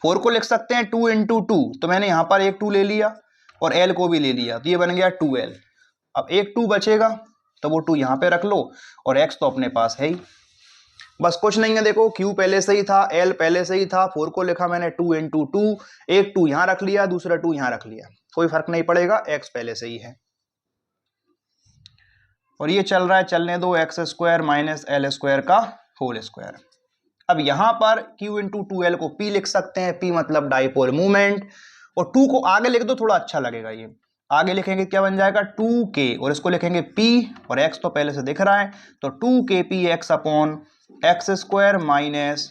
4 को लिख सकते हैं 2 इंटू 2, तो मैंने यहाँ पर एक 2 ले लिया और l को भी ले लिया, तो ये बन गया 2l। अब एक 2 बचेगा, तो वो 2 यहाँ पे रख लो, और x तो अपने पास है ही, बस कुछ नहीं है। देखो q पहले से ही था, l पहले से ही था, 4 को लिखा मैंने 2 इंटू 2, एक 2 यहाँ रख लिया, दूसरा 2 यहाँ रख लिया, कोई फर्क नहीं पड़ेगा, x पहले से ही है। और ये चल रहा है, चलने दो, x square minus l square का होल स्क्वायर। अब यहाँ पर q इंटू 2l को p लिख सकते हैं, p मतलब डाइपोल मूवमेंट, और 2 को आगे लिख दो, थोड़ा अच्छा लगेगा। ये आगे लिखेंगे क्या बन जाएगा 2k, और इसको लिखेंगे p, और x तो पहले से दिख रहा है, तो 2kpx upon x square minus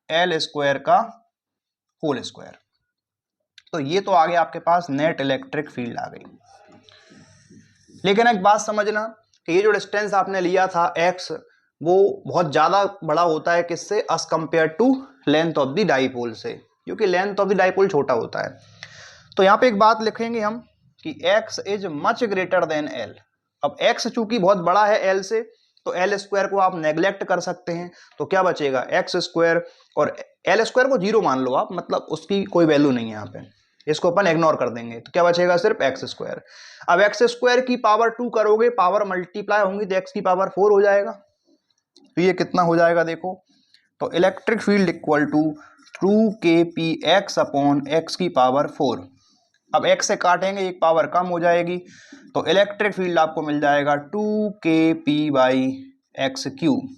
l square का होल स्क्वायर। तो ये तो आ गया आपके पास नेट इलेक्ट्रिक फील्ड आ गई। लेकिन एक बात समझना कि ये जो डिस्टेंस आपने लिया था x, वो बहुत ज़्यादा बड़ा होता है किससे, as compare to length of the dipole से, क्योंकि लेंथ ऑफ द डाइपोल छोटा होता है। तो यहाँ पे एक बात लिखेंगे हम कि x is much greater than l। अब x चूंकि बहुत बड़ा है l से, तो एल स्क्वायर को आप नेग्लेक्ट कर सकते हैं, तो क्या बचेगा एक्स स्क्वायर, और एल स्क्वायर को 0 मान लो आप, मतलब उसकी कोई वैल्यू नहीं है यहाँ पे, इसको अपन इग्नोर कर देंगे, तो क्या बचेगा सिर्फ एक्स स्क्वायर। अब एक्स स्क्वायर की पावर 2 करोगे, पावर मल्टीप्लाई होंगी, तो एक्स की पावर 4 हो जाएगा। तो ये कितना हो जाएगा देखो, तो electric field equal to 2kpx upon x की पावर 4। अब x से काटेंगे, एक पावर कम हो जाएगी, तो इलेक्ट्रिक फील्ड आपको मिल जाएगा 2kp बाई एक्स क्यूब।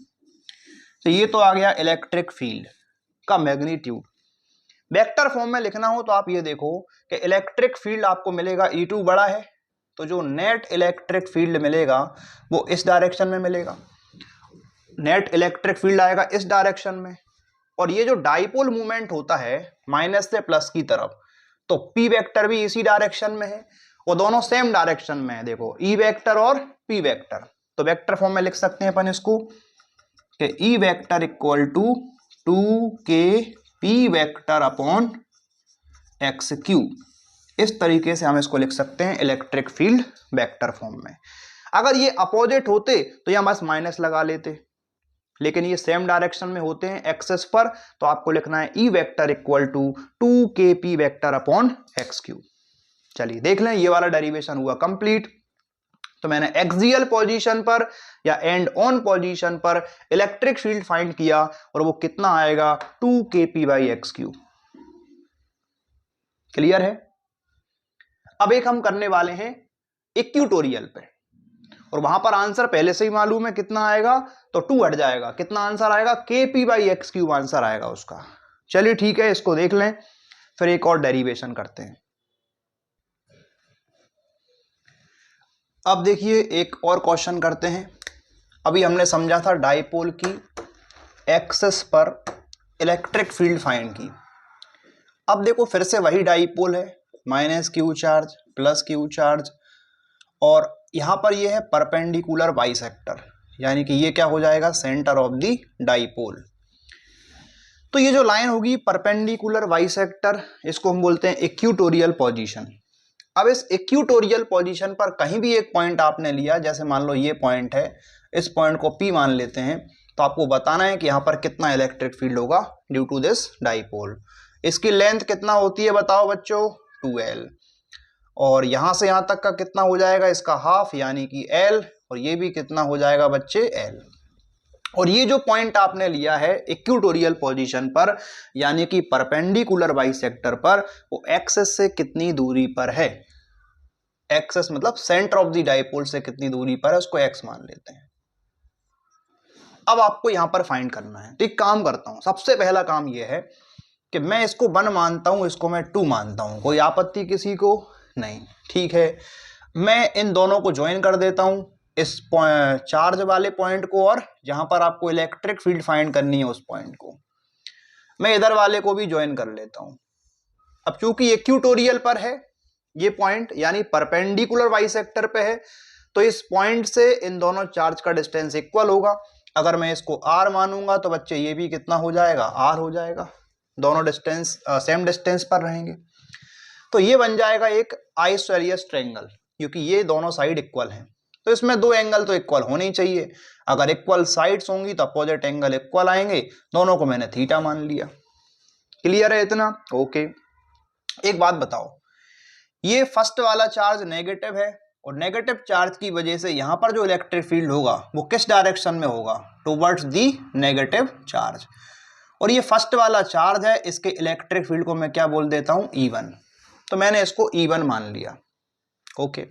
तो ये तो आ गया इलेक्ट्रिक फील्ड का मैग्नीट्यूड। वेक्टर फॉर्म में लिखना हो तो आप ये देखो कि इलेक्ट्रिक फील्ड आपको मिलेगा E2 बड़ा है, तो जो नेट इलेक्ट्रिक फील्ड मिलेगा वो इस डायरेक्शन में मिलेगा, नेट इलेक्ट्रिक फील्ड आएगा इस डायरेक्शन में। और ये जो डाइपोल मूवमेंट होता है माइनस से प्लस की तरफ, तो P वेक्टर भी इसी डायरेक्शन में है, वो दोनों सेम डायरेक्शन में है। देखो E वेक्टर और P वेक्टर, तो वेक्टर फॉर्म में लिख सकते हैं अपन इसको कि E vector equal to 2kP vector upon x cube. इस तरीके से हम इसको लिख सकते हैं इलेक्ट्रिक फील्ड वेक्टर फॉर्म में। अगर ये अपोजिट होते तो यहाँ बस माइनस लगा लेते, लेकिन ये सेम डायरेक्शन में होते हैं एक्सेस पर, तो आपको लिखना है E vector equal to 2kP vector upon x cube. चलिए देख लें, ये वाला डेरिवेशन हुआ कंप्लीट। तो मैंने एक्सियल पोजीशन पर या एंड ऑन पोजीशन पर इलेक्ट्रिक फील्ड फाइंड किया, और वो कितना आएगा 2kP by x cube. Clear है। अब एक हम करने वाले हैं इक्यूटोरियल पे, और वहां पर आंसर पहले से ही मालूम है कितना आएगा, तो 2 हट जाएगा, कितना आंसर आएगा kP by x cube answer आएगा उसका। चलिए ठीक है, इसको देख लें, फिर एक और डेरिवेशन करते हैं। अब देखिए एक और क्वेश्चन करते हैं। अभी हमने समझा था डाइपोल की एक्सिस पर इलेक्ट्रिक फील्ड फाइंड की। अब देखो फिर से वही डाइपोल है, minus Q charge plus Q charge, और यहाँ पर ये है परपेंडिकुलर बाइसेक्टर, यानी कि ये क्या हो जाएगा सेंटर ऑफ द डाइपोल। तो ये जो लाइन होगी परपेंडिकुलर बाइसेक्टर, इसको हम बोलते हैं इक्यूटोरियल पोजीशन। अब इस इक्यूटोरियल पोजीशन पर कहीं भी एक पॉइंट आपने लिया, जैसे मान लो ये पॉइंट है, इस पॉइंट को P मान लेते हैं, तो आपको बताना है कि यहाँ पर कितना इलेक्ट्रिक फील्ड होगा ड्यू टू दिस डाइपोल। इसकी लेंथ कितना होती है बताओ बच्चों, 2l, और यहां से यहां तक का कितना हो जाएगा, इसका हाफ यानी कि l, और ये भी कितना हो जाएगा बच्चे, l। और ये जो पॉइंट आपने लिया है इक्वेटोरियल पोजीशन पर यानी कि परपेंडिकुलर बाइसेक्टर पर, वो एक्सिस से कितनी दूरी पर है, एक्सिस मतलब सेंटर ऑफ द डाइपोल से कितनी दूरी पर है, उसको x मान लेते हैं। अब आपको यहां पर फाइंड करना है, तो एक काम करता हूं, सबसे पहला काम यह है कि मैं इसको 1 मानता हूं, इसको मैं 2 मानता हूं, कोई आपत्ति किसी को नहीं, ठीक है। मैं इन दोनों को ज्वाइन कर देता हूं, इस चार्ज वाले पॉइंट को, और जहां पर आपको इलेक्ट्रिक फील्ड फाइंड करनी है उस पॉइंट को मैं इधर वाले को भी ज्वाइन कर लेता हूं। अब चूंकि इक्वेटोरियल पर है ये पॉइंट यानी परपेंडिकुलर बाइसेक्टर पे है, तो इस पॉइंट से इन दोनों चार्ज का डिस्टेंस इक्वल होगा। अगर मैं इसको r मानूंगा तो बच्चे ये भी कितना हो जाएगा, r हो जाएगा, दोनों डिस्टेंस सेम डिस्टेंस पर रहेंगे। तो ये बन जाएगा एक आइसोसेलेस ट्रायंगल, क्योंकि ये दोनों साइड इक्वल हैं, तो इसमें 2 एंगल तो इक्वल होने ही चाहिए। अगर इक्वल साइड्स होंगी तो अपोजिट एंगल इक्वल आएंगे, दोनों को मैंने थीटा मान लिया। क्लियर है इतना? ओके। एक बात बताओ, ये फर्स्ट वाला चार्ज नेगेटिव है, और नेगेटिव चार्ज की वजह से यहां पर जो इलेक्ट्रिक फील्ड होगा वो किस डायरेक्शन में होगा, टुवर्ड्स दी नेगेटिव चार्ज। और ये फर्स्ट वाला चार्ज है, इसके इलेक्ट्रिक फील्ड को मैं क्या बोल देता हूं, E1, तो मैंने इसको E1 मान लिया। ओके।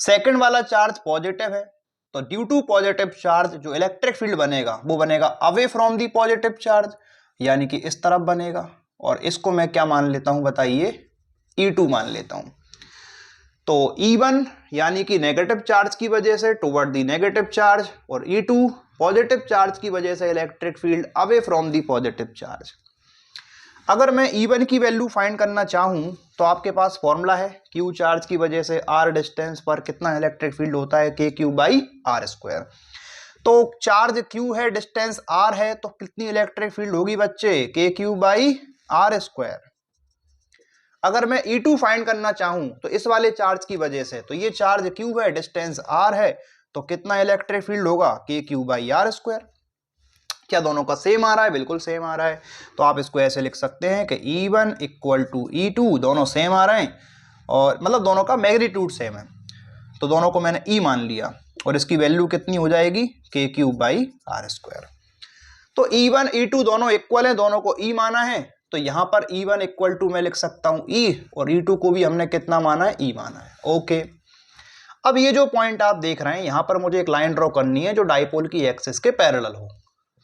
सेकंड वाला चार्ज पॉजिटिव है, तो ड्यू टू पॉजिटिव चार्ज जो इलेक्ट्रिक फील्ड बनेगा वो बनेगा away from the positive charge, यानी कि इस तरफ बनेगा, और इसको मैं क्या मान लेता हूं बताइए, E2 मान लेता हूं। तो E1 यानी कि नेगेटिव चार्ज की वजह से टुवर्ड दी नेगेटिव चार्ज, और E2 पॉजिटिव चार्ज की वजह से electric field away from the positive charge. अगर मैं E1 की वैल्यू फाइंड करना चाहूं तो आपके पास फॉर्मूला है, Q चार्ज की वजह से R डिस्टेंस पर कितना इलेक्ट्रिक फील्ड होता है, KQ/R²। तो चार्ज Q है, डिस्टेंस R है, तो कितनी इलेक्ट्रिक फील्ड होगी बच्चे, KQ/R²। अगर मैं E2 फाइंड करना चाहूं तो इस वाले चार्ज की वजह से, तो ये चार्ज Q है, डिस्टेंस R है, तो कितना इलेक्ट्रिक फील्ड होगा, KQ/R²। क्या दोनों का सेम आ रहा है, बिल्कुल सेम आ रहा है। तो आप इसको ऐसे लिख सकते हैं कि E1 = E2, दोनों सेम आ रहे हैं, और मतलब दोनों का मैग्नीट्यूड सेम है, तो दोनों को मैंने E मान लिया, और इसकी वैल्यू कितनी हो जाएगी, KQ/R²। तो E1 E2 दोनों इक्वल है, दोनों को E माना है, तो यहां पर E1 = मैं लिख सकता हूं E, और E2 को भी हमने कितना माना है, E माना है। ओके। अब ये जो पॉइंट आप देख रहे हैं, यहां पर मुझे एक लाइन ड्रॉ करनी है जो डाइपोल की एक्सिस के पैरेलल हो।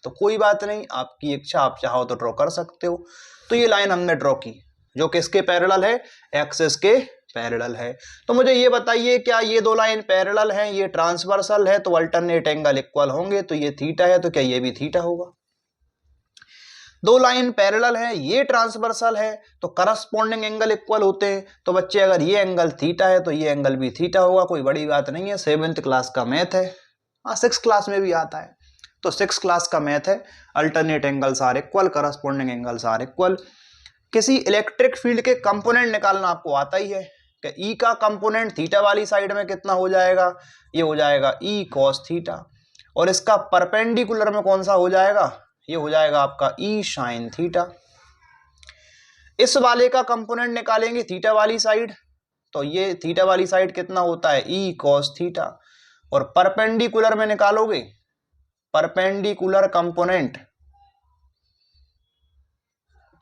तो कोई बात नहीं, आपकी इच्छा, आप चाहो तो ड्रॉ कर सकते हो। तो ये लाइन हमने ड्रॉ की जो किसके पैरेलल है, एक्सिस के पैरेलल है। तो मुझे ये बताइए, क्या ये 2 लाइन पैरेलल हैं, ये ट्रांसवर्सल है, तो अल्टरनेट एंगल इक्वल होंगे, तो ये थीटा है, तो क्या ये भी थीटा होगा। 2 लाइन पैरेलल है, ये ट्रांसवर्सल है, तो करस्पॉन्डिंग एंगल इक्वल होते हैं। तो बच्चे अगर ये एंगल थीटा है तो ये एंगल भी थीटा होगा, कोई बड़ी बात नहीं है, 7th क्लास का मैथ है। 6th क्लास में भी आता है, तो 6th क्लास का मैथ है। Alternate angles are equal, corresponding angles are equal. किसी इलेक्ट्रिक फील्ड के कंपोनेंट निकालना आपको आता ही है कि ई का कंपोनेंट थीटा वाली साइड में कितना हो जाएगा, ये हो जाएगा E cos थीटा, और इसका परपेंडिकुलर में कौन सा हो जाएगा, ये हो जाएगा आपका E sin थीटा। इस वाले का कंपोनेंट निकालेंगे थीटा वाली साइड, तो ये थीटा वाली साइड कितना होता है, E cos थीटा, और परपेंडिकुलर में निकालोगे परपेंडिकुलर कंपोनेंट,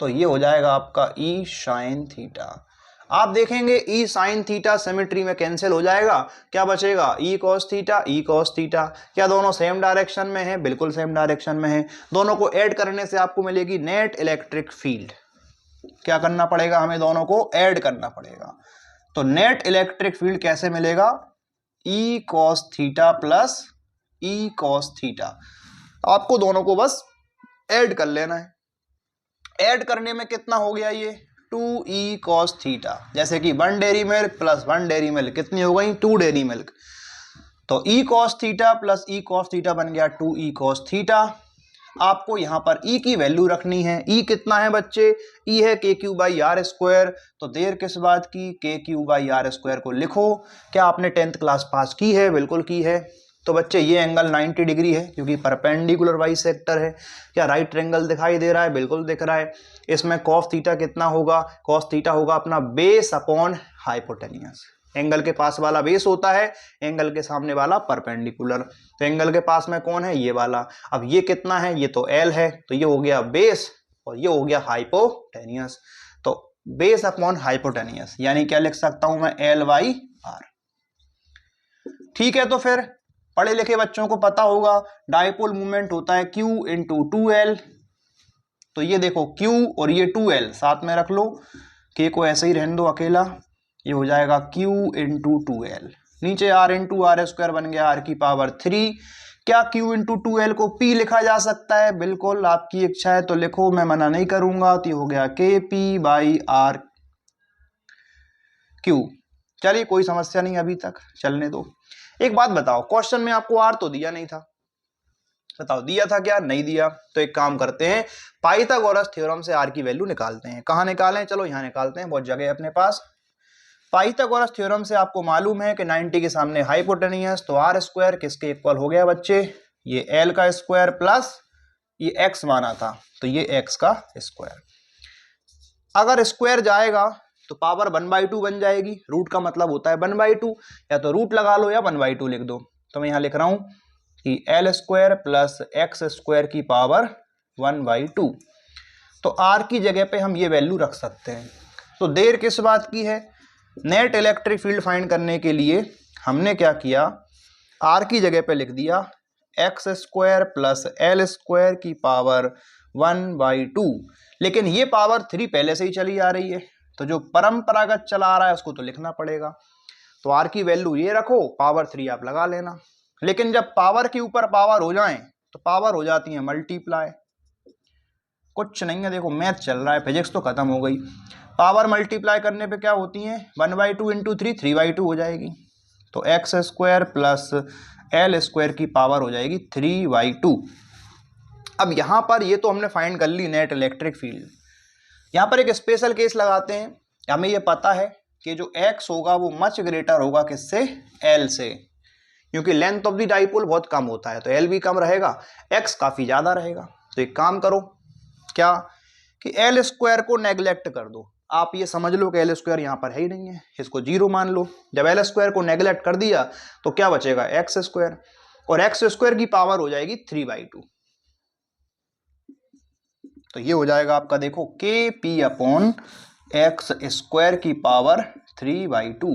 तो ये हो जाएगा आपका E sin थीटा। आप देखेंगे E sin थीटा सिमेट्री में कैंसिल हो जाएगा, क्या बचेगा, E cos theta, E cos theta. क्या दोनों सेम डायरेक्शन में है, बिल्कुल सेम डायरेक्शन में है। दोनों को ऐड करने से आपको मिलेगी नेट इलेक्ट्रिक फील्ड। क्या करना पड़ेगा, हमें दोनों को ऐड करना पड़ेगा। तो नेट इलेक्ट्रिक फील्ड कैसे मिलेगा, E cos theta plus E cos theta. आपको दोनों को बस ऐड कर लेना है। ऐड करने में कितना हो गया, ये 2E cos थीटा, जैसे कि 1 dairy milk plus 1 dairy milk कितनी हो गई, 2 डेयरी मिल्क। तो E cos theta plus E cos theta बन गया 2E cos थीटा। आपको यहाँ पर E की वैल्यू रखनी है। E कितना है बच्चे, E है KQ/R²। तो देर किस बात की, KQ/R² को लिखो। क्या आपने 10th क्लास पास की है, बिल्कुल की है। तो बच्चे ये एंगल 90 डिग्री है क्योंकि परपेंडिकुलर बाइसेक्टर है। क्या राइट ट्रायंगल दिखाई दे रहा है? बिल्कुल दिख रहा है। इसमें कॉस थीटा कितना होगा? कॉस थीटा होगा अपना बेस अपॉन हाइपोटेनियस। एंगल के पास वाला बेस होता है, एंगल के सामने वाला परपेंडिकुलर। तो एंगल के पास में कौन है? ये वाला। अब ये कितना है? ये तो एल है, तो ये हो गया बेस और ये हो गया हाइपोटेनियस। तो बेस अपॉन हाइपोटेनियस यानी क्या लिख सकता हूं मैं? L by r. ठीक है, तो फिर पढ़े लिखे बच्चों को पता होगा डाइपोल मूवमेंट होता है Q इंटू 2L। तो ये देखो Q और ये 2L साथ में रख लो, K को ऐसे ही रहने दो अकेला, ये हो जाएगा Q इंटू 2L। नीचे R इंटू आर स्क्वायर बन गया R की पावर 3। क्या Q इंटू 2L को P लिखा जा सकता है? बिल्कुल, आपकी इच्छा है तो लिखो, मैं मना नहीं करूंगा। तो ये हो गया KP बाई आर Q। चलिए कोई समस्या नहीं, अभी तक चलने दो। एक बात बताओ, क्वेश्चन में आपको आर तो दिया नहीं था, बताओ दिया था क्या? नहीं दिया। तो एक काम करते हैं, पाइथागोरस थ्योरम से आर की वैल्यू निकालते हैं। कहाँ निकालें? चलो यहाँ निकालते हैं, बहुत जगह है अपने पास। पाइथागोरस थ्योरम से आपको मालूम है कि 90 के सामने हाइपोटेनियस, तो आर स्क्वायर किसके इक्वल हो गया बच्चे? ये एल का स्क्वायर प्लस ये एक्स माना था, तो ये एक्स का स्क्वायर। अगर स्क्वायर जाएगा तो पावर 1/2 बन जाएगी। रूट का मतलब होता है 1/2, या तो रूट लगा लो या 1/2 लिख दो। तो मैं यहाँ लिख रहा हूं कि L square plus x square की पावर 1/2। तो आर की जगह पे हम ये वैल्यू रख सकते हैं। तो देर किस बात की है? नेट इलेक्ट्रिक फील्ड फाइंड करने के लिए हमने क्या किया, आर की जगह पे लिख दिया x square plus L square की पावर 1/2। लेकिन ये पावर 3 पहले से ही चली आ रही है, तो जो परंपरागत चला आ रहा है उसको तो लिखना पड़ेगा। तो आर की वैल्यू ये रखो, पावर 3 आप लगा लेना। लेकिन जब पावर के ऊपर पावर हो जाए तो पावर हो जाती है मल्टीप्लाई। कुछ नहीं है, देखो मैथ चल रहा है, फिजिक्स तो खत्म हो गई। पावर मल्टीप्लाई करने पे क्या होती है? 1/2 इंटू 3 3/2 हो जाएगी। तो x square plus L square की पावर हो जाएगी 3/2। अब यहां पर ये तो हमने फाइंड कर ली नेट इलेक्ट्रिक फील्ड। यहाँ पर एक स्पेशल केस लगाते हैं। हमें ये पता है कि जो x होगा वो मच ग्रेटर होगा किससे? L से, क्योंकि लेंथ ऑफ द डाइपोल बहुत कम होता है, तो L भी कम रहेगा, x काफी ज्यादा रहेगा। तो एक काम करो, क्या कि L स्क्वायर को नेग्लेक्ट कर दो। आप ये समझ लो कि L स्क्वायर यहाँ पर है ही नहीं है, इसको 0 मान लो। जब L स्क्वायर को नेग्लेक्ट कर दिया तो क्या बचेगा? x स्क्वायर, और x स्क्वायर की पावर हो जाएगी 3/2। तो ये हो जाएगा आपका, देखो KP अपॉन एक्स स्क्वायर की पावर 3/2।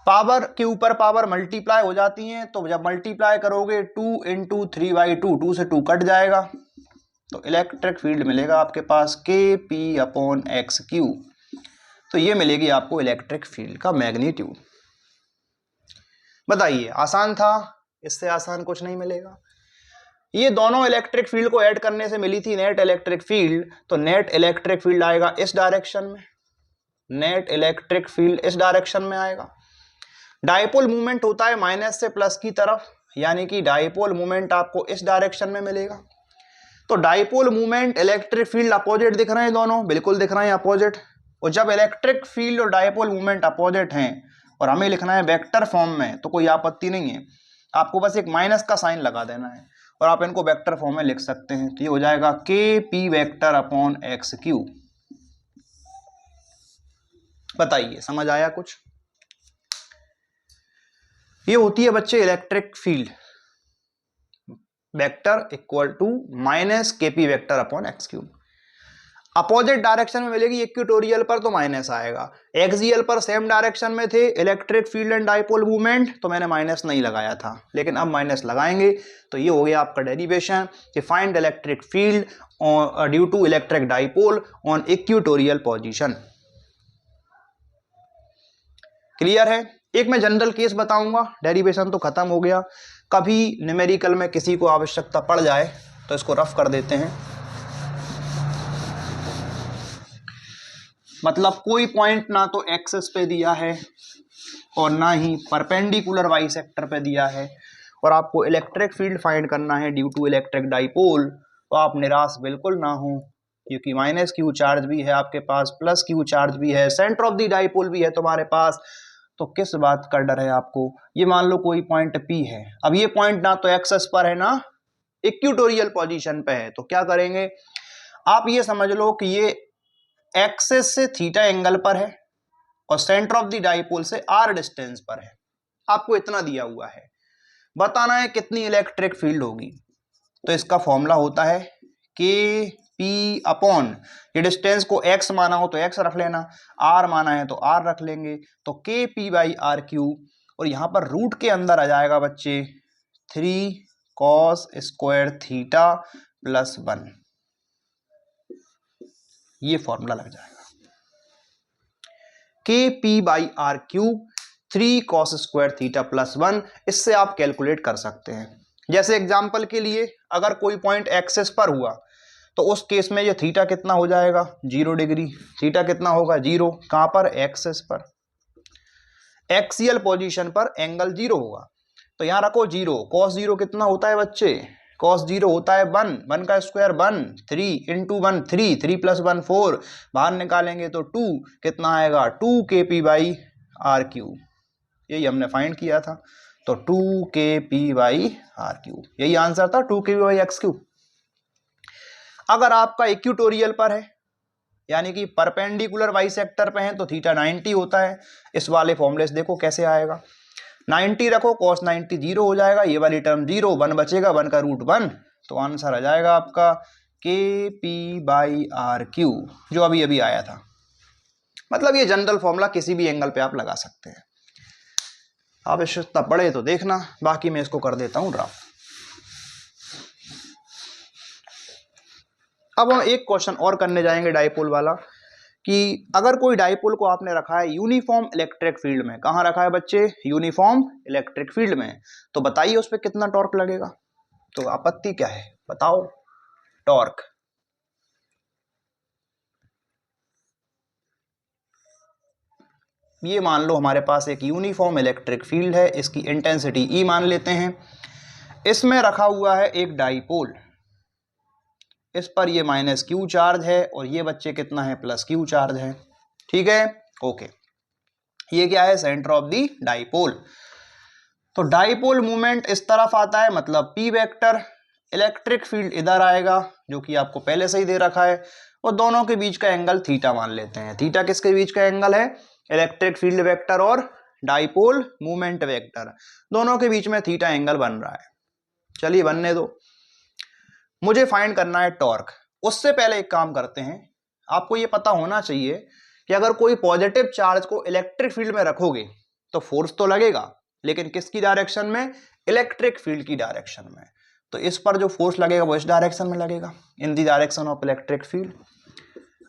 पावर के ऊपर पावर मल्टीप्लाई हो जाती है, तो जब मल्टीप्लाई करोगे 2 इंटू 3/2, 2 से 2 कट जाएगा, तो इलेक्ट्रिक फील्ड मिलेगा आपके पास KP अपॉन एक्स क्यू। तो ये मिलेगी आपको इलेक्ट्रिक फील्ड का मैग्नीट्यूड। बताइए, आसान था? इससे आसान कुछ नहीं मिलेगा। ये दोनों इलेक्ट्रिक फील्ड को ऐड करने से मिली थी नेट इलेक्ट्रिक फील्ड, तो नेट इलेक्ट्रिक फील्ड आएगा इस डायरेक्शन में, नेट इलेक्ट्रिक फील्ड इस डायरेक्शन में आएगा। डाइपोल मूवमेंट होता है माइनस से प्लस की तरफ, यानी कि डाइपोल मूवमेंट आपको इस डायरेक्शन में मिलेगा। तो dipole movement electric field opposite दिख रहे हैं, दोनों बिल्कुल दिख रहे हैं अपोजिट। और जब इलेक्ट्रिक फील्ड और डाइपोल मूवमेंट अपोजिट हैं और हमें लिखना है वेक्टर फॉर्म में, तो कोई आपत्ति नहीं है, आपको बस एक माइनस का साइन लगा देना है और आप इनको वेक्टर फॉर्म में लिख सकते हैं। तो ये हो जाएगा KP vector upon x cube. बताइए, समझ आया कुछ? ये होती है बच्चे electric field, vector equal to minus KP vector upon x cube. Opposite direction में मिलेगी, इक्वेटोरियल पर तो माइनस आएगा, एक्सियल पर सेम डायरेक्शन में थे electric field and dipole movement, तो मैंने माइनस नहीं लगाया था, लेकिन अब माइनस लगाएंगे। तो ये हो गया आपका डेरिवेशन कि find electric field due to electric dipole on equatorial position. Clear है? एक मैं जनरल केस बताऊंगा, डेरिवेशन तो खत्म हो गया। कभी न्यूमेरिकल में किसी को आवश्यकता पड़ जाए तो इसको रफ कर देते हैं। मतलब कोई पॉइंट ना तो एक्सिस पे दिया है और ना ही परपेंडिकुलर वाई सेक्टर पे दिया है, और आपको इलेक्ट्रिक फील्ड फाइंड करना है ड्यू टू इलेक्ट्रिक डाइपोल, तो आप निराश बिल्कुल ना हो, क्योंकि माइनस क्यू चार्ज भी है आपके पास, प्लस क्यू चार्ज भी है, सेंटर ऑफ द डाइपोल भी है तुम्हारे पास। तो किस बात का डर है आपको? ये मान लो कोई पॉइंट P है, अब ये पॉइंट ना तो एक्सिस पर है ना इक्वेटोरियल पोजीशन पे है, तो क्या करेंगे आप ये समझ लो कि ये एक्सिस से थीटा एंगल पर है और सेंटर ऑफ द डाइपोल से r डिस्टेंस पर है। आपको इतना दिया हुआ है, बताना है कितनी इलेक्ट्रिक फील्ड होगी। तो इसका फॉर्मूला होता है के पी अपॉन, ये डिस्टेंस को x माना हो तो x रख लेना, r माना है तो r रख लेंगे, तो के पी बाई आर क्यूब, और यहां पर रूट के अंदर आ जाएगा बच्चे 3 cos स्क्वायर थीटा प्लस 1, ये फॉर्मूला लग जाएगा के p by r cube 3 cos square theta plus 1। इससे आप कैलकुलेट कर सकते हैं। जैसे एग्जांपल के लिए अगर कोई पॉइंट एक्सिस पर हुआ तो उस केस में ये थीटा कितना हो जाएगा 0 डिग्री, थीटा कितना होगा 0, कहां पर एक्सिस पर, एक्सियल पोजीशन पर एंगल 0 होगा। तो यहां रखो 0, cos 0 कितना होता है बच्चे, cos 0 होता है 1, 1 का स्क्वायर 1, 3 इंटू 1 3, 3 प्लस 1 4, बाहर निकालेंगे तो 2 कितना आएगा 2 के पी बाई आर क्यूब, यही हमने फाइंड किया था। तो 2 के पी बाई आर क्यूब, यही आंसर था 2 के पी बाई एक्स क्यूब। अगर आपका इक्वेटोरियल पर है यानी कि परपेंडिकुलर बाइसेक्टर पे है तो थीटा 90 होता है। इस वाले फॉर्मूले से देखो कैसे आएगा, 90 रखो cos 90 0 हो जाएगा, ये वाली टर्म 0, 1 बचेगा, 1 का रूट 1, तो आंसर आ जाएगा आपका के पी बाई आर क्यूब, जो अभी अभी आया था। मतलब ये जनरल फॉर्मूला किसी भी एंगल पे आप लगा सकते हैं। आप आवश्यकता पड़े तो देखना, बाकी मैं इसको कर देता हूं ड्राफ्ट। अब हम एक क्वेश्चन और करने जाएंगे डाइपोल वाला, कि अगर कोई डाइपोल को आपने रखा है यूनिफॉर्म इलेक्ट्रिक फील्ड में, कहां रखा है बच्चे, यूनिफॉर्म इलेक्ट्रिक फील्ड में, तो बताइए उस पर कितना टॉर्क लगेगा। तो आपत्ति क्या है बताओ, टॉर्क। ये मान लो हमारे पास एक यूनिफॉर्म इलेक्ट्रिक फील्ड है, इसकी इंटेंसिटी E मान लेते हैं, इसमें रखा हुआ है एक डाइपोल, इस पर ये माइनस क्यू चार्ज है और ये बच्चे कितना है प्लस क्यू चार्ज है, ठीक है ओके। ये क्या है सेंटर ऑफ दी डाइपोल। तो डाइपोल मूवमेंट इस तरफ आता है, मतलब P वेक्टर, इलेक्ट्रिक फील्ड इधर आएगा जो कि आपको पहले से ही दे रखा है, और दोनों के बीच का एंगल थीटा मान लेते हैं। थीटा किसके बीच का एंगल है, इलेक्ट्रिक फील्ड वेक्टर और डाइपोल मूवमेंट वेक्टर, दोनों के बीच में थीटा एंगल बन रहा है। चलिए बनने दो, मुझे फाइंड करना है टॉर्क। उससे पहले एक काम करते हैं, आपको ये पता होना चाहिए कि अगर कोई पॉजिटिव चार्ज को इलेक्ट्रिक फील्ड में रखोगे तो फोर्स तो लगेगा, लेकिन किसकी डायरेक्शन में, इलेक्ट्रिक फील्ड की डायरेक्शन में। तो इस पर जो फोर्स लगेगा वो इस डायरेक्शन में लगेगा, in the direction of electric field.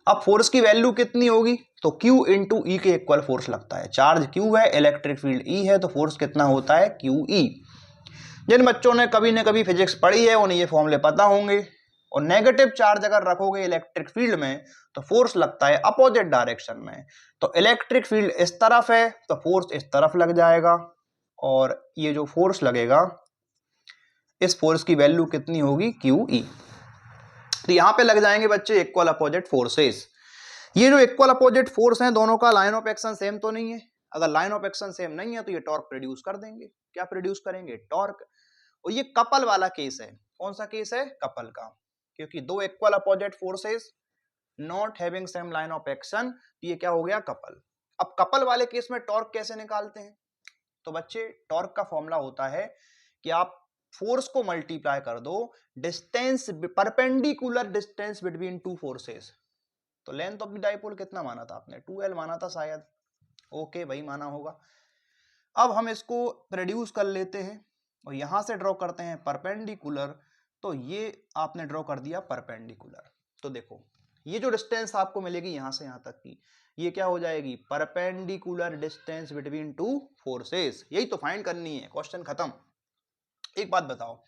अब फोर्स की वैल्यू कितनी होगी, तो Q इंटू ई के इक्वल फोर्स लगता है। चार्ज Q है, इलेक्ट्रिक फील्ड E है, तो फोर्स कितना होता है QE। जिन बच्चों ने कभी न कभी फिजिक्स पढ़ी है उन्हें ये फॉर्मूले पता होंगे। और नेगेटिव चार्ज अगर रखोगे इलेक्ट्रिक फील्ड में तो फोर्स लगता है अपोजिट डायरेक्शन में। तो इलेक्ट्रिक फील्ड इस तरफ है तो फोर्स इस तरफ लग जाएगा, और ये जो फोर्स लगेगा इस फोर्स की वैल्यू कितनी होगी QE। तो यहां पे लग जाएंगे बच्चे इक्वल अपोजिट फोर्सेस। ये जो इक्वल अपोजिट फोर्स हैं दोनों का लाइन ऑफ एक्शन सेम तो नहीं है, अगर लाइन ऑफ एक्शन सेम नहीं है तो ये टॉर्क प्रोड्यूस कर देंगे। क्या प्रोड्यूस करेंगे, टॉर्क। और ये कपल वाला केस है, कौन सा केस है, कपल का, क्योंकि दो equal opposite forces not having same line of action, तो ये क्या हो गया कपल। अब कपल वाले केस में टॉर्क कैसे निकालते हैं, तो बच्चे टॉर्क का फॉर्मूला होता है कि आप फोर्स को मल्टीप्लाई कर दो distance, perpendicular distance between two forces. तो लेंथ ऑफ द डाइपोल कितना माना था आपने, 2L माना था शायद, ओके वही माना होगा। अब हम इसको प्रोड्यूस कर लेते हैं और यहां से ड्रॉ करते हैं परपेंडिकुलर, तो ये आपने ड्रॉ कर दिया परपेंडिकुलर। तो देखो ये जो डिस्टेंस आपको मिलेगी यहां से यहां तक की, ये क्या हो जाएगी, perpendicular distance between two forces. यही तो फाइंड करनी है, क्वेश्चन खत्म। एक बात बताओ,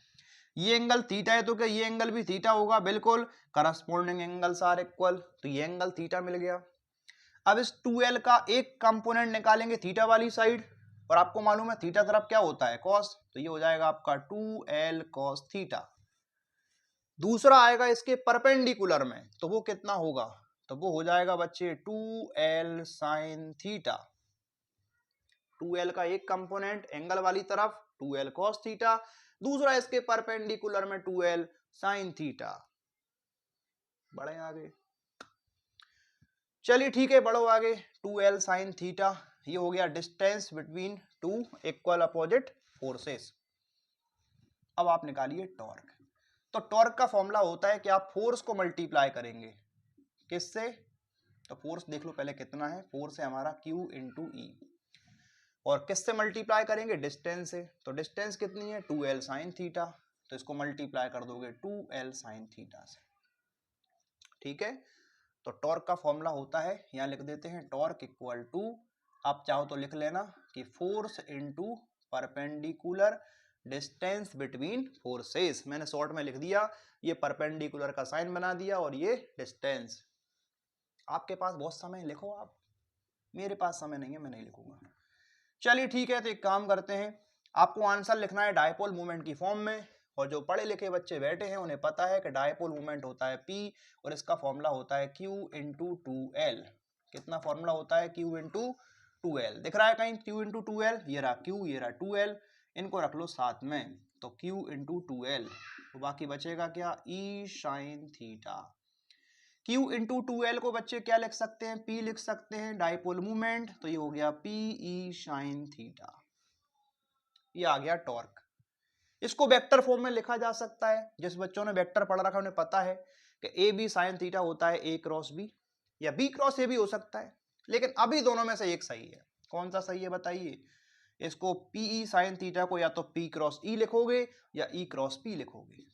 ये एंगल थीटा है तो क्या ये एंगल भी थीटा होगा, बिल्कुल, करस्पॉन्डिंग एंगल्स आर इक्वल, तो ये एंगल थीटा मिल गया। अब इस 2L का एक कंपोनेंट निकालेंगे थीटा वाली साइड, और आपको मालूम है थीटा तरफ क्या होता है कॉस, तो ये हो जाएगा आपका 2L cos थीटा। दूसरा आएगा इसके परपेंडिकुलर में, तो वो कितना होगा, तो वो हो जाएगा बच्चे 2L sin थीटा। 2l का एक कंपोनेंट एंगल वाली तरफ 2l cos थीटा, दूसरा इसके परपेंडिकुलर में 2l sin थीटा। बढ़े आगे, चलिए ठीक है, बढ़ो आगे। 2l sin थीटा, ये हो गया distance between two equal opposite forces. अब आप निकालिए टॉर्क। तो टॉर्क का फॉर्मूला होता है कि आप फोर्स को मल्टीप्लाई करेंगे किससे, तो फोर्स देख लो पहले कितना है, फोर्स है हमारा Q इंटू ई, और किससे मल्टीप्लाई करेंगे, डिस्टेंस से। तो डिस्टेंस कितनी है, 2l sin थीटा, तो इसको मल्टीप्लाई कर दोगे 2l sin थीटा से। ठीक है, तो टॉर्क का फॉर्मूला होता है, यहां लिख देते हैं, टॉर्क इक्वल टू, आप चाहो तो लिख लेना कि force into perpendicular distance between forces. मैंने शॉर्ट में लिख दिया, ये परपेंडिकुलर का साइन बना दिया और ये डिस्टेंस। आपके पास बहुत समय, लिखो आप, मेरे पास समय नहीं है, मैं नहीं लिखूंगा। चलिए ठीक है, तो एक काम करते हैं, आपको आंसर लिखना है डायपोल मोमेंट की फॉर्म में, और जो पढ़े लिखे बच्चे बैठे हैं उन्हें पता है कि डायपोल मोमेंट होता है P और इसका फॉर्मूला होता है Q इंटू 2l। कितना फॉर्मूला होता है, Q इंटू 2l। दिख रहा है कहीं Q इंटू 2l, ये रहा Q, ये रहा 2l, इनको रख लो साथ में, तो Q इंटू 2l, तो बाकी बचेगा क्या, E sin theta. Q into 2l को बच्चे क्या लिख सकते हैं, P लिख सकते हैं, डायपोल मोमेंट, तो ये हो गया P E sin थीटा। ये आ गया टॉर्क। इसको वेक्टर फॉर्म में लिखा जा सकता है, जिस बच्चों ने वेक्टर पढ़ रखा है उन्हें पता है कि ए बी साइन थीटा होता है A क्रॉस B, या B क्रॉस A भी हो सकता है, लेकिन अभी दोनों में से एक सही है। कौन सा सही है बताइए, इसको PE साइन थीटा को या तो P क्रॉस E लिखोगे या E क्रॉस P लिखोगे।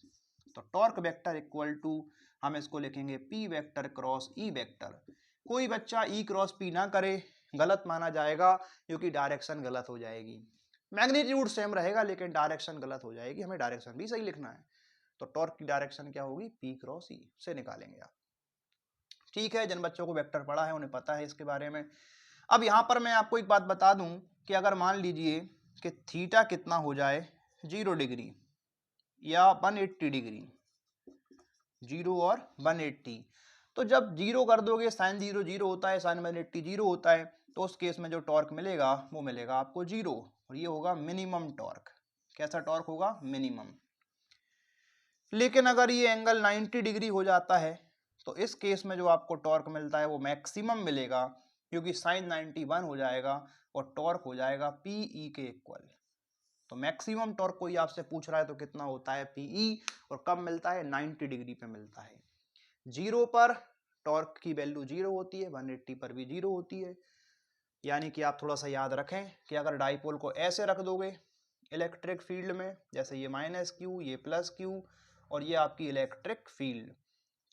तो टॉर्क वेक्टर इक्वल टू, हम इसको लिखेंगे P vector cross E vector. कोई बच्चा E क्रॉस P ना करे, गलत माना जाएगा, क्योंकि डायरेक्शन गलत हो जाएगी। मैग्नीट्यूड सेम रहेगा लेकिन डायरेक्शन गलत हो जाएगी, हमें डायरेक्शन भी सही लिखना है। तो टॉर्क की डायरेक्शन क्या होगी, P क्रॉस E से निकालेंगे आप। ठीक है, जिन बच्चों को वेक्टर पढ़ा है उन्हें पता है इसके बारे में। अब यहाँ पर मैं आपको एक बात बता दूं कि अगर मान लीजिए कि थीटा कितना हो जाए, 0 डिग्री या 180 डिग्री, 0 और 180, तो जब 0 कर दोगे, साइन 0 0 होता है, साइन 180 0 होता है, तो उस केस में जो टॉर्क मिलेगा वो मिलेगा आपको 0, और ये होगा मिनिमम टॉर्क। कैसा टॉर्क होगा, मिनिमम। लेकिन अगर ये एंगल 90 डिग्री हो जाता है, तो इस केस में जो आपको टॉर्क मिलता है वो मैक्सिमम मिलेगा, क्योंकि साइन 91 हो जाएगा और टॉर्क हो जाएगा PE के इक्वल। तो मैक्सिमम टॉर्क कोई आपसे पूछ रहा है तो कितना होता है PE, और कब मिलता है, 90 डिग्री पे मिलता है। 0 पर टॉर्क की वैल्यू 0 होती है, 180 पर भी 0 होती है। यानी कि आप थोड़ा सा याद रखें कि अगर डाइपोल को ऐसे रख दोगे इलेक्ट्रिक फील्ड में, जैसे ये -Q, ये +Q, और ये आपकी इलेक्ट्रिक फील्ड,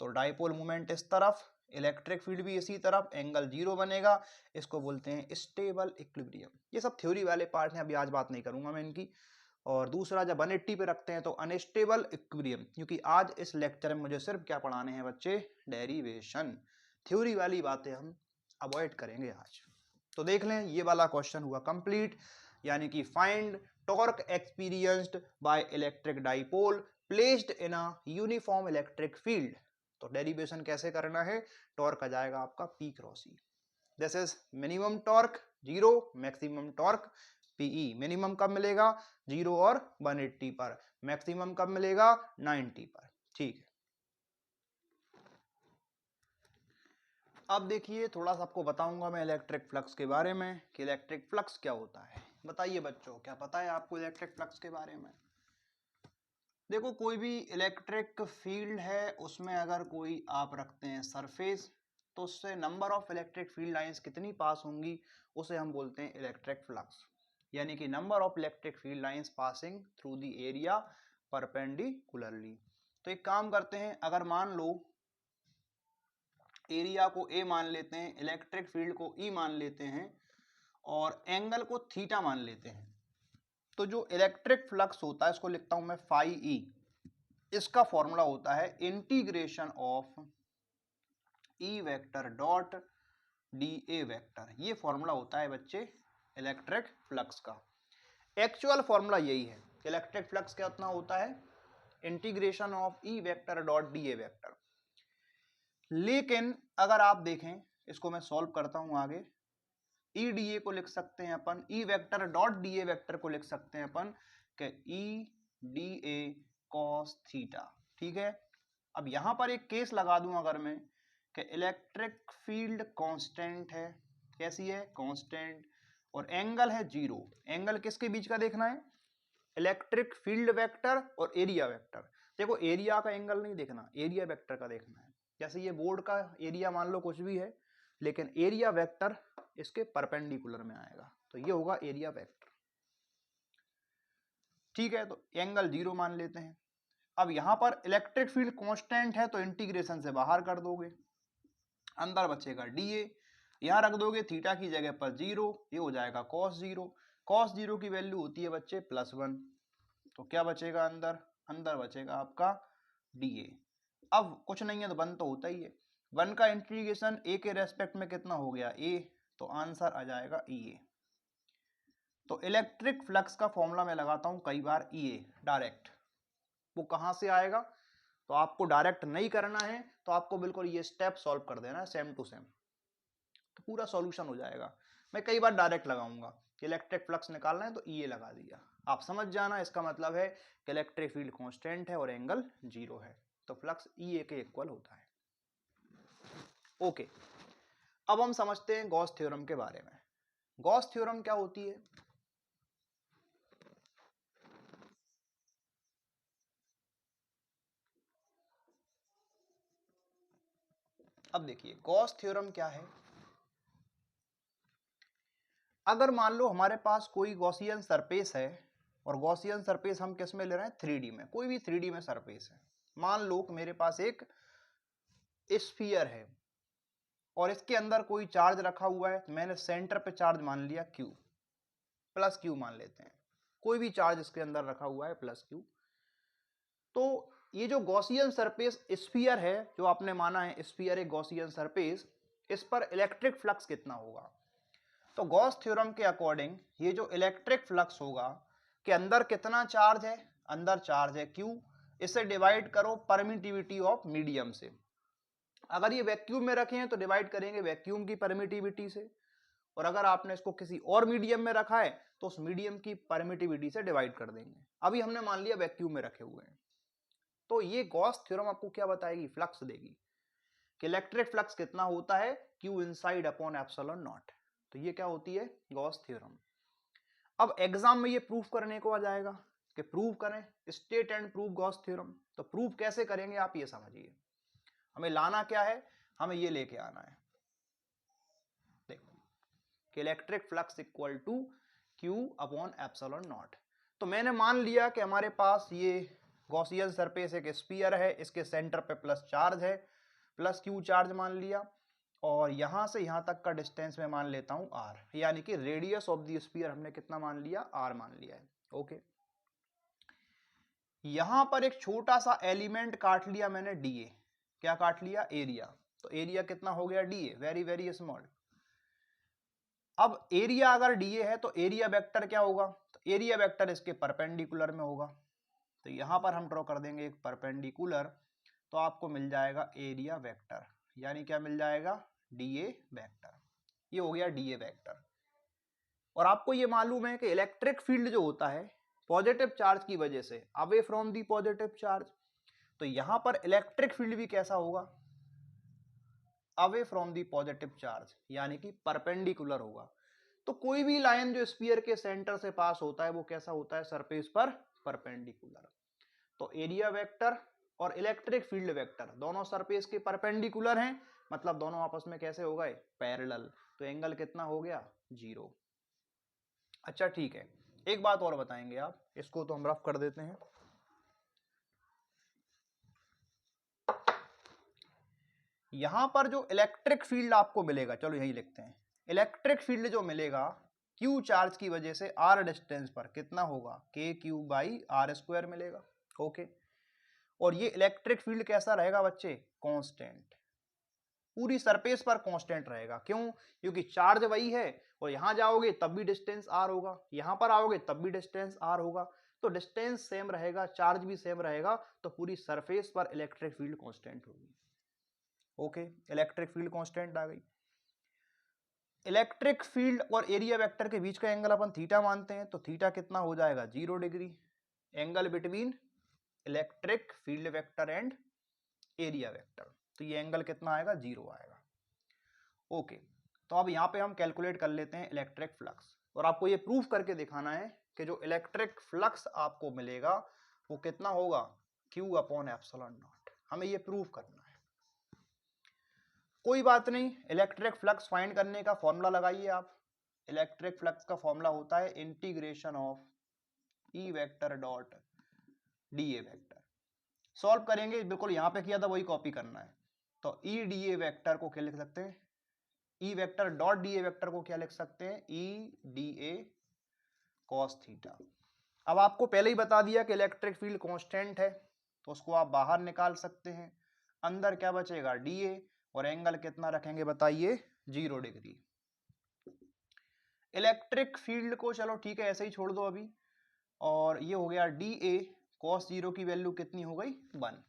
तो डाइपोल मोमेंट इस तरफ, इलेक्ट्रिक फील्ड भी इसी तरफ, एंगल 0 बनेगा, इसको बोलते हैं स्टेबल इक्विलिब्रियम। ये सब थ्योरी वाले पार्ट हैं, अभी आज बात नहीं करूंगा मैं इनकी। और दूसरा, जब 180 पे रखते हैं तो अनस्टेबल इक्विलिब्रियम, क्योंकि आज इस लेक्चर में मुझे सिर्फ क्या पढ़ाने हैं बच्चे, डेरिवेशन। थ्योरी वाली बातें हम अवॉइड करेंगे आज। तो देख लें, ये वाला क्वेश्चन हुआ कंप्लीट, यानी कि find torque experienced by electric dipole placed in a uniform electric field. तो डेरिवेशन कैसे करना है, टॉर्क आ जाएगा आपका P cross E। This is minimum torque 0, maximum torque PE। Minimum कब मिलेगा, 0 और 180 पर, मैक्सिमम कब मिलेगा, 90 पर। ठीक है, अब देखिए थोड़ा सा आपको बताऊंगा मैं इलेक्ट्रिक फ्लक्स के बारे में कि इलेक्ट्रिक फ्लक्स क्या होता है। बताइए बच्चों, क्या पता है आपको इलेक्ट्रिक फ्लक्स के बारे में। देखो, कोई भी इलेक्ट्रिक फील्ड है, उसमें अगर कोई आप रखते हैं सरफेस, तो उससे number of electric field lines कितनी पास होंगी, उसे हम बोलते हैं इलेक्ट्रिक फ्लक्स। यानी कि number of electric field lines passing through the area perpendicularly. तो एक काम करते हैं, अगर मान लो एरिया को A मान लेते हैं, इलेक्ट्रिक फील्ड को E मान लेते हैं, और एंगल को थीटा मान लेते हैं, तो जो इलेक्ट्रिक फ्लक्स होता है इसको लिखता हूं मैं फाई E। इसका फॉर्मूला होता है integration of E vector dot dA vector. ये फॉर्मूला होता है बच्चे इलेक्ट्रिक फ्लक्स का। एक्चुअल फॉर्मूला यही है। इलेक्ट्रिक फ्लक्स कितना होता है, integration of E vector dot dA vector. लेकिन अगर आप देखें, इसको मैं सॉल्व करता हूं आगे, ई डी ए को लिख सकते हैं अपन, E vector dot D A vector को लिख सकते हैं अपन कि E D A cos theta. ठीक है, अब यहां पर एक केस लगा दूं अगर मैं कि इलेक्ट्रिक फील्ड कांस्टेंट है, कैसी है, कांस्टेंट, और एंगल है 0। एंगल किसके बीच का देखना है, इलेक्ट्रिक फील्ड वेक्टर और एरिया वेक्टर। देखो एरिया का एंगल नहीं देखना, एरिया वेक्टर का देखना है। जैसे ये बोर्ड का एरिया मान लो कुछ भी है, लेकिन एरिया वेक्टर इसके परपेंडिकुलर में आएगा, तो ये होगा एरिया वेक्टर। ठीक है, तो एंगल 0 मान लेते हैं। अब यहां पर इलेक्ट्रिक फील्ड कांस्टेंट है तो इंटीग्रेशन से बाहर कर दोगे, अंदर बचेगा डीए, यहां रख दोगे थीटा की जगह पर 0, ये हो जाएगा cos 0। cos 0 की वैल्यू होती है बच्चे +1, तो क्या बचेगा अंदर, अंदर बचेगा आपका डीए। अब कुछ नहीं है तो 1 तो होता ही है, 1 का इंटीग्रेशन a के रेस्पेक्ट में कितना हो गया a, तो आंसर आ जाएगा EA। तो इलेक्ट्रिक फ्लक्स का फॉर्मूला मैं लगाता हूं कई बार EA डायरेक्ट, वो कहां से आएगा, तो आपको डायरेक्ट नहीं करना है, तो आपको बिल्कुल ये स्टेप सॉल्व कर देना है सेम टू सेम, तो पूरा सॉल्यूशन हो जाएगा। मैं कई बार डायरेक्ट लगाऊंगा कि इलेक्ट्रिक फ्लक्स निकालना है तो EA लगा दिया, आप समझ जाना, इसका मतलब है कि इलेक्ट्रिक फील्ड कांस्टेंट है और एंगल 0 है, तो फ्लक्स EA के इक्वल होता है। ओके, अब हम समझते हैं गॉस थ्योरम के बारे में। गॉस थ्योरम क्या होती है, अब देखिए गॉस थ्योरम क्या है। अगर मान लो हमारे पास कोई गॉसियन सरफेस है, और गॉसियन सरफेस हम किस में ले रहे हैं, 3D में, कोई भी 3D में सरफेस है। मान लो कि मेरे पास एक स्फीयर है और इसके अंदर कोई चार्ज रखा हुआ है, मैंने सेंटर पे चार्ज मान लिया Q, प्लस Q मान लेते हैं, कोई भी चार्ज इसके अंदर रखा हुआ है प्लस Q। तो ये जो गॉसियन सरफेस स्फीयर है, जो आपने माना है स्फीयर एक गॉसियन सरफेस, इस पर इलेक्ट्रिक फ्लक्स कितना होगा। तो गॉस थ्योरम के अकॉर्डिंग ये जो इलेक्ट्रिक फ्लक्स होगा कि अंदर कितना चार्ज है, अंदर चार्ज है Q, इसे डिवाइड करो परमिटिविटी ऑफ मीडियम से। अगर ये वैक्यूम में रखे हैं तो डिवाइड करेंगे वैक्यूम की परमिटिविटी से, और अगर आपने इसको किसी और मीडियम में रखा है तो उस मीडियम की परमिटिविटी से डिवाइड कर देंगे। अभी हमने मान लिया वैक्यूम में रखे हुए हैं, तो ये गॉस थ्योरम आपको क्या बताएगी, फ्लक्स देगी कि इलेक्ट्रिक फ्लक्स कितना होता है, Q inside upon epsilon naught. तो ये क्या होती है, गॉस थ्योरम। अब एग्जाम में ये प्रूफ करने को आ जाएगा कि प्रूव करें, state and prove Gauss theorem. तो प्रूफ कैसे करेंगे आप ये समझिए, हमें लाना क्या है, हमें ये लेके आना है, देखो कि electric flux equal to Q upon epsilon naught. तो मैंने मान लिया कि हमारे पास ये गॉसियन सरफेस एक स्फीयर है, इसके सेंटर पे प्लस चार्ज है, प्लस Q चार्ज मान लिया, और यहां से यहां तक का डिस्टेंस में मान लेता हूं R, यानी कि रेडियस ऑफ द स्फीयर हमने कितना मान लिया, R मान लिया है। ओके, यहां पर एक छोटा सा एलिमेंट काट लिया मैंने DA, क्या काट लिया, एरिया। तो एरिया कितना हो गया DA, वेरी वेरी स्मॉल। अब एरिया अगर DA है तो एरिया वेक्टर क्या होगा, तो एरिया वेक्टर इसके परपेंडिकुलर में होगा, तो यहां पर हम ड्रॉ कर देंगे एक परपेंडिकुलर, तो आपको मिल जाएगा एरिया वेक्टर, यानी क्या मिल जाएगा, DA वेक्टर। ये हो गया DA वेक्टर। और आपको ये मालूम है कि इलेक्ट्रिक फील्ड जो होता है पॉजिटिव चार्ज की वजह से away from the positive charge, तो यहां पर इलेक्ट्रिक फील्ड भी कैसा होगा, away from the positive charge, यानी कि परपेंडिकुलर होगा। तो कोई भी लाइन जो स्फीयर के सेंटर से पास होता है वो कैसा होता है, सरफेस पर परपेंडिकुलर। तो एरिया वेक्टर और इलेक्ट्रिक फील्ड वेक्टर दोनों सरफेस के परपेंडिकुलर हैं, मतलब दोनों आपस में कैसे हो गए, पैरेलल। तो एंगल कितना हो गया, 0। अच्छा ठीक है, एक बात और बताएंगे आप, इसको तो हम रफ कर देते हैं। यहां पर जो इलेक्ट्रिक फील्ड आपको मिलेगा, चलो यही लिखते हैं, इलेक्ट्रिक फील्ड जो मिलेगा Q चार्ज की वजह से R डिस्टेंस पर कितना होगा, KQ/R² मिलेगा। ओके, और ये इलेक्ट्रिक फील्ड कैसा रहेगा बच्चे, कांस्टेंट, पूरी सरफेस पर कांस्टेंट रहेगा। क्यों, क्योंकि चार्ज वही है, और यहां जाओगे तब भी डिस्टेंस R होगा, यहां पर आओगे तब भी डिस्टेंस R होगा, तो डिस्टेंस सेम रहेगा, चार्ज भी सेम रहेगा, तो पूरी सरफेस पर इलेक्ट्रिक फील्ड कांस्टेंट होगी। ओके, इलेक्ट्रिक फील्ड कांस्टेंट आ गई। इलेक्ट्रिक फील्ड और एरिया वेक्टर के बीच का एंगल अपन थीटा मानते हैं, तो थीटा कितना हो जाएगा 0 degree. Angle between electric field vector and area vector, तो ये एंगल कितना आएगा 0 आएगा। ओके, तो अब यहाँ पे हम कैलकुलेट कर लेते हैं इलेक्ट्रिक फ्लक्स, और आपको ये प्रूफ करके दिखाना है कि जो इलेक्ट्रिक फ्लक्स आपको मिलेगा वो कितना होगा Q अपॉन एप्सिलॉन नॉट। हमें ये प्रूफ करना है। कोई बात नहीं, इलेक्ट्रिक फ्लक्स फाइंड करने का फॉर्मूला लगाइए आप। इलेक्ट्रिक फ्लक्स का फॉर्मूला होता है integration of E vector dot D A vector. Solve करेंगे, बिल्कुल यहाँ पे किया था वही कॉपी करना है। तो ई डी ए वेक्टर को क्या लिख सकते हैं, ई vector dot D A vector को क्या लिख सकते हैं, E D A cos theta. अब आपको पहले ही बता दिया कि इलेक्ट्रिक फील्ड कांस्टेंट है, तो उसको आप बाहर निकाल सकते हैं। अंदर क्या बचेगा डी ए, और एंगल कितना रखेंगे बताइए 0 डिग्री। इलेक्ट्रिक फील्ड को चलो ठीक है ऐसे ही छोड़ दो अभी, और ये हो गया डी ए कॉस 0 की वैल्यू कितनी हो गई 1।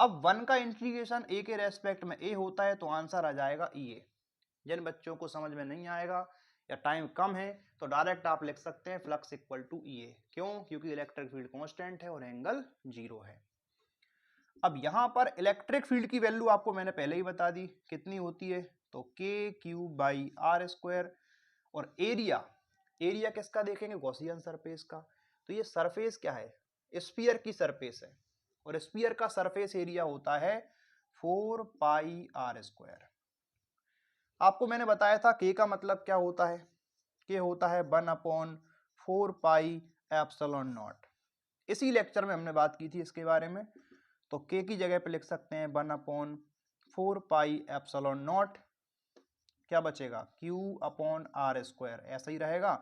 अब 1 का इंटीग्रेशन ए के रेस्पेक्ट में ए होता है, तो आंसर आ जाएगा ई ए। जिन बच्चों को समझ में नहीं आएगा या टाइम कम है तो डायरेक्ट आप लिख सकते हैं फ्लक्स इक्वल टू ई ए। क्यों? क्योंकि इलेक्ट्रिक फील्ड कांस्टेंट है और एंगल 0 है। अब यहां पर इलेक्ट्रिक फील्ड की वैल्यू आपको मैंने पहले ही बता दी कितनी होती है, तो के क्यू बाई आर स्क्वायर। और एरिया किसका देखेंगे, गॉसियन सरफेस का। तो ये सरफेस क्या है, स्फीयर की सरफेस है, और स्फीयर का सरफेस एरिया होता है 4 पाई आर स्क्वायर। आपको मैंने बताया था के का मतलब क्या होता है, के होता है 1/4 पाई एप्सिलॉन नॉट। इसी लेक्चर में हमने बात की थी इसके बारे में। तो के की जगह पे लिख सकते हैं 1/4 पाई एप्सिलॉन नॉट, क्या बचेगा Q अपॉन आर स्क्वायर, ऐसा ही रहेगा।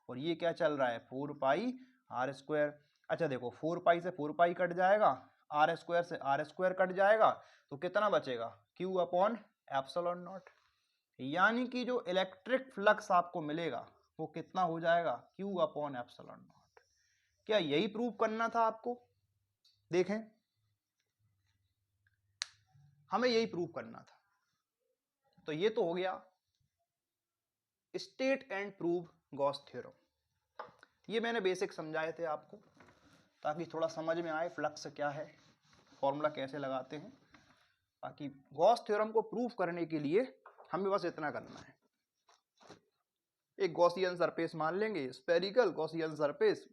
और ये क्या चल रहा है 4 पाई आर स्क्वायर। अच्छा देखो 4 पाई से 4 पाई कट जाएगा, आर स्क्वायर से आर स्क्वायर कट जाएगा, तो कितना बचेगा Q अपॉन एप्सिलॉन नॉट। यानी कि जो इलेक्ट्रिक फ्लक्स आपको मिलेगा वो कितना हो जाएगा Q अपॉन एप्सिलॉन नॉट। क्या यही प्रूव करना था आपको? देखें, हमें यही प्रूव करना था। तो ये तो हो गया state and prove Gauss theorem. ये मैंने बेसिक समझाए थे आपको ताकि थोड़ा समझ में आए फ्लक्स क्या है, फॉर्मूला कैसे लगाते हैं। बाकी गॉस थ्योरम को प्रूव करने के लिए हमें बस इतना करना है, एक गॉसियन सरफेस मान लेंगे, स्फेरिकल गॉसियन सरफेस,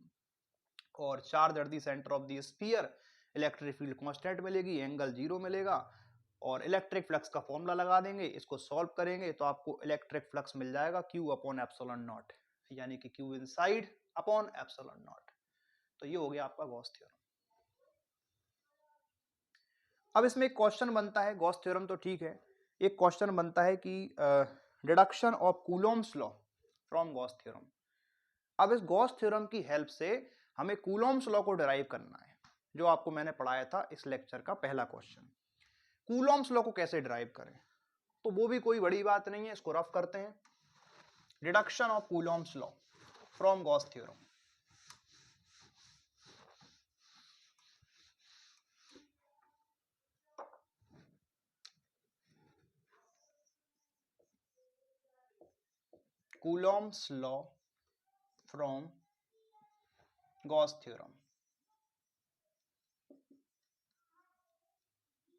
और charge at the centre of the sphere, electric field constant मिलेगी, एंगल 0 मिलेगा, और इलेक्ट्रिक फ्लक्स का फॉर्मूला लगा देंगे। इसको सॉल्व करेंगे तो आपको इलेक्ट्रिक फ्लक्स मिल जाएगा Q अपॉन एप्सिलॉन नॉट, यानी कि Q inside upon epsilon naught. तो ये हो गया आपका गॉस थ्योरम। अब इसमें एक क्वेश्चन बनता है, गॉस थ्योरम तो ठीक है, एक क्वेश्चन बनता है कि deduction of Coulomb's law from Gauss theorem. अब इस गॉस थ्योरम की हेल्प से हमें कूलोम्स लॉ को डिराइव करना है, जो आपको मैंने पढ़ाया था इस लेक्चर का पहला क्वेश्चन। कूलोम्स लॉ को कैसे डिराइव करें, तो वो भी कोई बड़ी बात नहीं है, इसको रफ करते हैं। Deduction of Coulomb's law from Gauss theorem. Coulomb's law from Gauss theorem.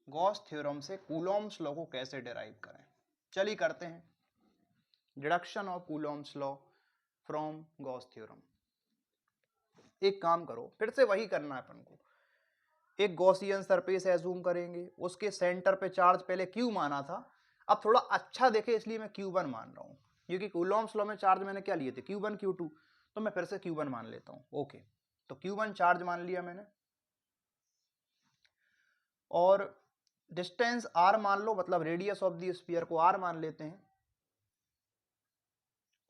Gauss theorem से कूलोम्स लॉ को कैसे डिराइव करें, चलिए करते हैं। Deduction of Coulomb's law from Gauss theorem. एक काम करो, फिर से वही करना है अपन को। एक गॉसियन सरफेस एज्यूम करेंगे, उसके सेंटर पे चार्ज पहले Q माना था, अब थोड़ा अच्छा देखे इसलिए मैं Q1 मान रहा हूं, क्योंकि कूलोम्स लॉ में चार्ज मैंने क्या लिए थे Q1 Q2, तो मैं फिर से Q1 मान लेता हूं। ओके, तो Q1 चार्ज मान लिया मैंने, और डिस्टेंस R मान लो, मतलब रेडियस ऑफ द स्फीयर को R मान लेते हैं।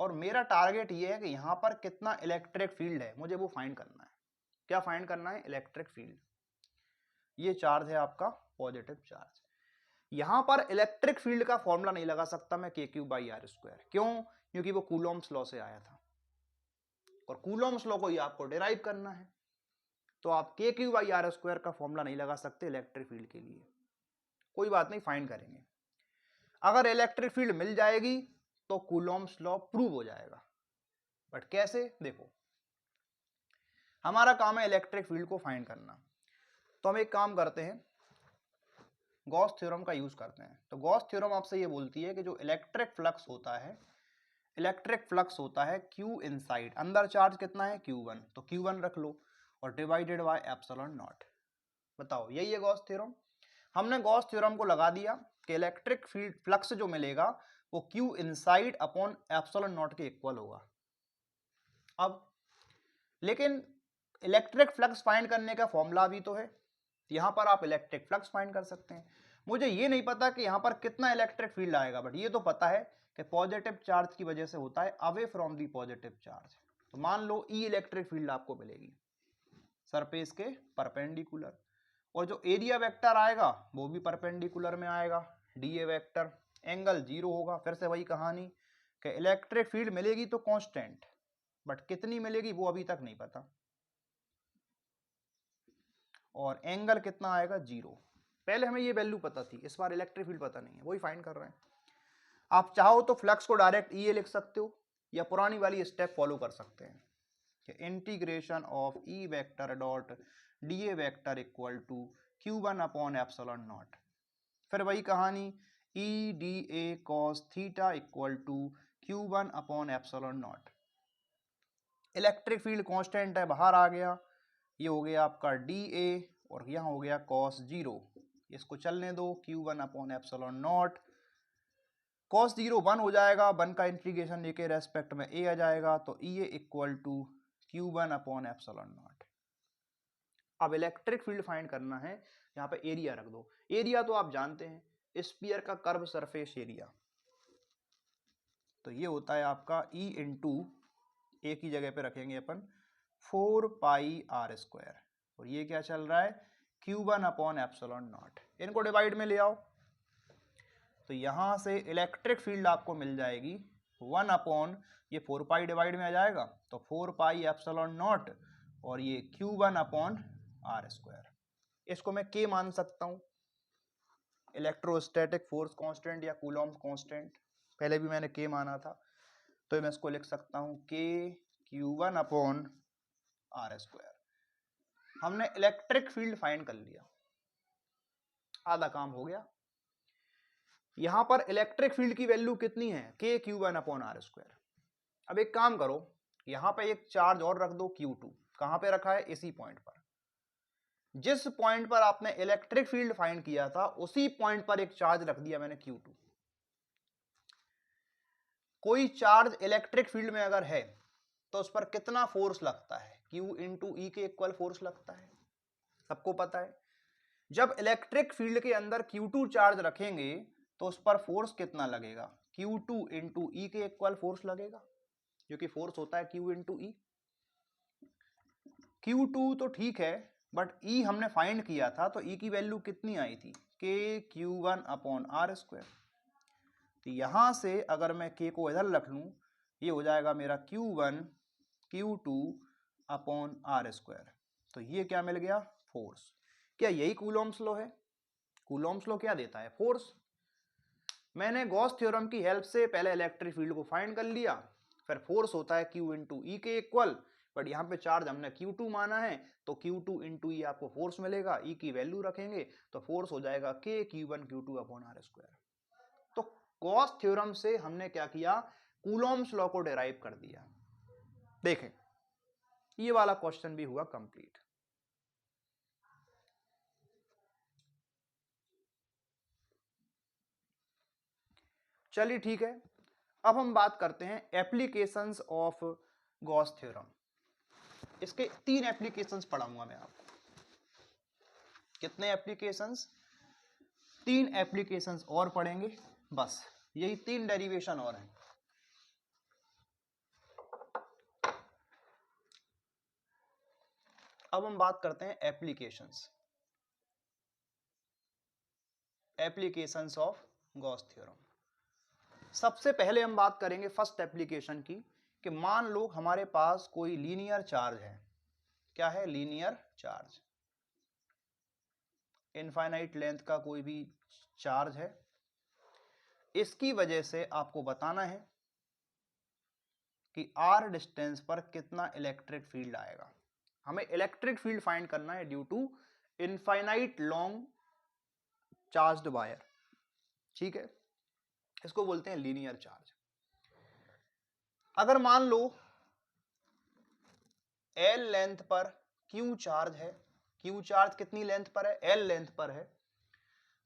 और मेरा टारगेट ये है कि यहां पर कितना इलेक्ट्रिक फील्ड है मुझे वो फाइंड करना है। क्या फाइंड करना है? Electric field. ये चार्ज है आपका पॉजिटिव चार्ज। यहां पर इलेक्ट्रिक फील्ड का फॉर्मूला नहीं लगा सकता मैं के क्यू बाई आर स्क्वायर। क्यों? क्योंकि वो कूलोम्स लॉ से आया था, और कूलोम्स लॉ को ही आपको डिराइव करना है, तो आप के क्यू बाई आर स्क्वायर का फॉर्मूला नहीं लगा सकते इलेक्ट्रिक फील्ड के लिए। कोई बात नहीं, फाइंड करेंगे। अगर इलेक्ट्रिक फील्ड मिल जाएगी तो कूलॉम्स लॉ प्रूव हो जाएगा। बट कैसे, देखो हमारा काम है इलेक्ट्रिक फील्ड को फाइंड करना, तो हम एक काम करते हैं, गॉस थ्योरम का यूज करते हैं। तो गॉस थ्योरम आपसे ये बोलती है कि जो इलेक्ट्रिक फ्लक्स होता है, इलेक्ट्रिक फ्लक्स होता है Q इनसाइड, अंदर चार्ज कितना है Q1, तो Q1 रख लो और डिवाइडेड बाय एप्सिलॉन नॉट। बताओ यही है गॉस थ्योरम। हमने गॉस थ्योरम को लगा दिया कि इलेक्ट्रिक फील्ड फ्लक्स जो मिलेगा वो Q inside upon epsilon not के इक्वल होगा। अब लेकिन इलेक्ट्रिक फ्लक्स फाइंड करने का फॉर्मूला भी तो है, यहां पर आप इलेक्ट्रिक फ्लक्स फाइंड कर सकते हैं। मुझे ये नहीं पता कि यहां पर कितना इलेक्ट्रिक फील्ड आएगा, बट ये तो पता है कि पॉजिटिव चार्ज की वजह से होता है away from the positive charge. तो मान लो ई इलेक्ट्रिक फील्ड आपको मिलेगी सरफेस के परपेंडिकुलर, और जो एरिया वेक्टर आएगा वो भी परपेंडिकुलर में आएगा, डी ए वेक्टर, एंगल 0 होगा। फिर से वही कहानी कि इलेक्ट्रिक फील्ड मिलेगी तो कांस्टेंट, बट कितनी मिलेगी वो अभी तक नहीं पता, और एंगल कितना आएगा 0। पहले हमें ये वैल्यू पता थी, इस बार इलेक्ट्रिक फील्ड पता नहीं है, वही फाइंड कर रहे हैं। आप चाहो तो फ्लक्स को डायरेक्ट ई ए लिख सकते हो, या पुरानी वाली स्टेप फॉलो कर सकते हैं कि integration of E vector dot D A vector equal to Q1 upon epsilon naught. फिर वही कहानी E D A cos theta equal to Q1 upon epsilon naught. Electric field constant है, बाहर आ गया, ये हो गया आपका डी ए और यहाँ हो गया कॉस 0, इसको चलने दो, Q1 upon epsilon not, cos 0 1 हो जाएगा, 1 का इंटीग्रेशन ए के रेस्पेक्ट में ए आ जाएगा, तो E A equal to Q1 upon epsilon naught. अब इलेक्ट्रिक फील्ड फाइंड करना है, यहाँ पे एरिया रख दो। एरिया तो आप जानते हैं, स्फीयर का कर्व सरफेस एरिया, तो ये होता है आपका E इंटू ए की जगह पे रखेंगे अपन 4 पाई आर स्क्वायर, और ये क्या चल रहा है Q1 अपॉन एप्सिलॉन नॉट। इनको डिवाइड में ले आओ, तो यहां से इलेक्ट्रिक फील्ड आपको मिल जाएगी 1 अपॉन, ये 4 पाई डिवाइड में आ जाएगा तो 4 पाई एप्सिलॉन नॉट, और ये Q1 अपॉन आर स्क्वायर। इसको मैं K मान सकता हूं, इलेक्ट्रोस्टैटिक फोर्स कांस्टेंट या कूलॉम्स कांस्टेंट, पहले भी मैंने K माना था, तो मैं इसको लिख सकता हूं K Q1 upon r square. हमने इलेक्ट्रिक फील्ड फाइंड कर लिया, आधा काम हो गया। यहां पर इलेक्ट्रिक फील्ड की वैल्यू कितनी है K Q1 upon r square. अब एक काम करो, यहां पे एक चार्ज और रख दो Q2, कहां पे रखा है, इसी पॉइंट पर। जिस पॉइंट पर आपने इलेक्ट्रिक फील्ड फाइंड किया था उसी पॉइंट पर एक चार्ज रख दिया मैंने Q2। कोई चार्ज इलेक्ट्रिक फील्ड में अगर है तो उस पर कितना फोर्स लगता है, Q इंटू ई के इक्वल फोर्स लगता है, सबको पता है। जब इलेक्ट्रिक फील्ड के अंदर Q2 चार्ज रखेंगे तो उस पर फोर्स कितना लगेगा, Q2 इंटू ई के इक्वल फोर्स लगेगा, जो कि फोर्स होता है Q इंटू ई। Q2 तो ठीक है, बट E हमने फाइंड किया था, तो E की वैल्यू कितनी आई थी, K Q1 upon r square. तो यहां से अगर मैं K को इधर रख लूं, ये हो जाएगा मेरा Q1 Q2 upon r square. तो ये क्या मिल गया, फोर्स। क्या यही कूलॉम्स लॉ है? कूलॉम्स लॉ क्या देता है, फोर्स। मैंने गॉस थ्योरम की हेल्प से पहले इलेक्ट्रिक फील्ड को फाइंड कर लिया, फिर फोर्स होता है Q इंटू ई के इक्वल, बट यहाँ पे चार्ज हमने Q2 माना है, तो Q2 इंटू ई आपको फोर्स मिलेगा, ई की वैल्यू रखेंगे तो फोर्स हो जाएगा K Q1 Q2 upon r square. तो गॉस थ्योरम से हमने क्या किया, कूलॉम्स लॉ को डिराइव कर दिया। देखें ये वाला क्वेश्चन भी हुआ कंप्लीट। चलिए ठीक है, अब हम बात करते हैं एप्लीकेशंस ऑफ गॉस थ्योरम। इसके 3 एप्लीकेशंस पढ़ाऊंगा मैं आपको। कितने एप्लीकेशंस, 3 एप्लीकेशंस और पढ़ेंगे, बस यही 3 डेरिवेशन और हैं। अब हम बात करते हैं एप्लीकेशंस ऑफ गॉस थ्योरम। सबसे पहले हम बात करेंगे फर्स्ट एप्लीकेशन की, कि मान लो हमारे पास कोई लीनियर चार्ज है। क्या है, लीनियर चार्ज, इनफाइनाइट लेंथ का कोई भी चार्ज है। इसकी वजह से आपको बताना है कि आर डिस्टेंस पर कितना इलेक्ट्रिक फील्ड आएगा। हमें इलेक्ट्रिक फील्ड फाइंड करना है due to infinite long charged wire, ठीक है, इसको बोलते हैं लीनियर चार्ज। अगर मान लो L लेंथ पर Q चार्ज है, Q चार्ज कितनी लेंथ पर है, L लेंथ पर है,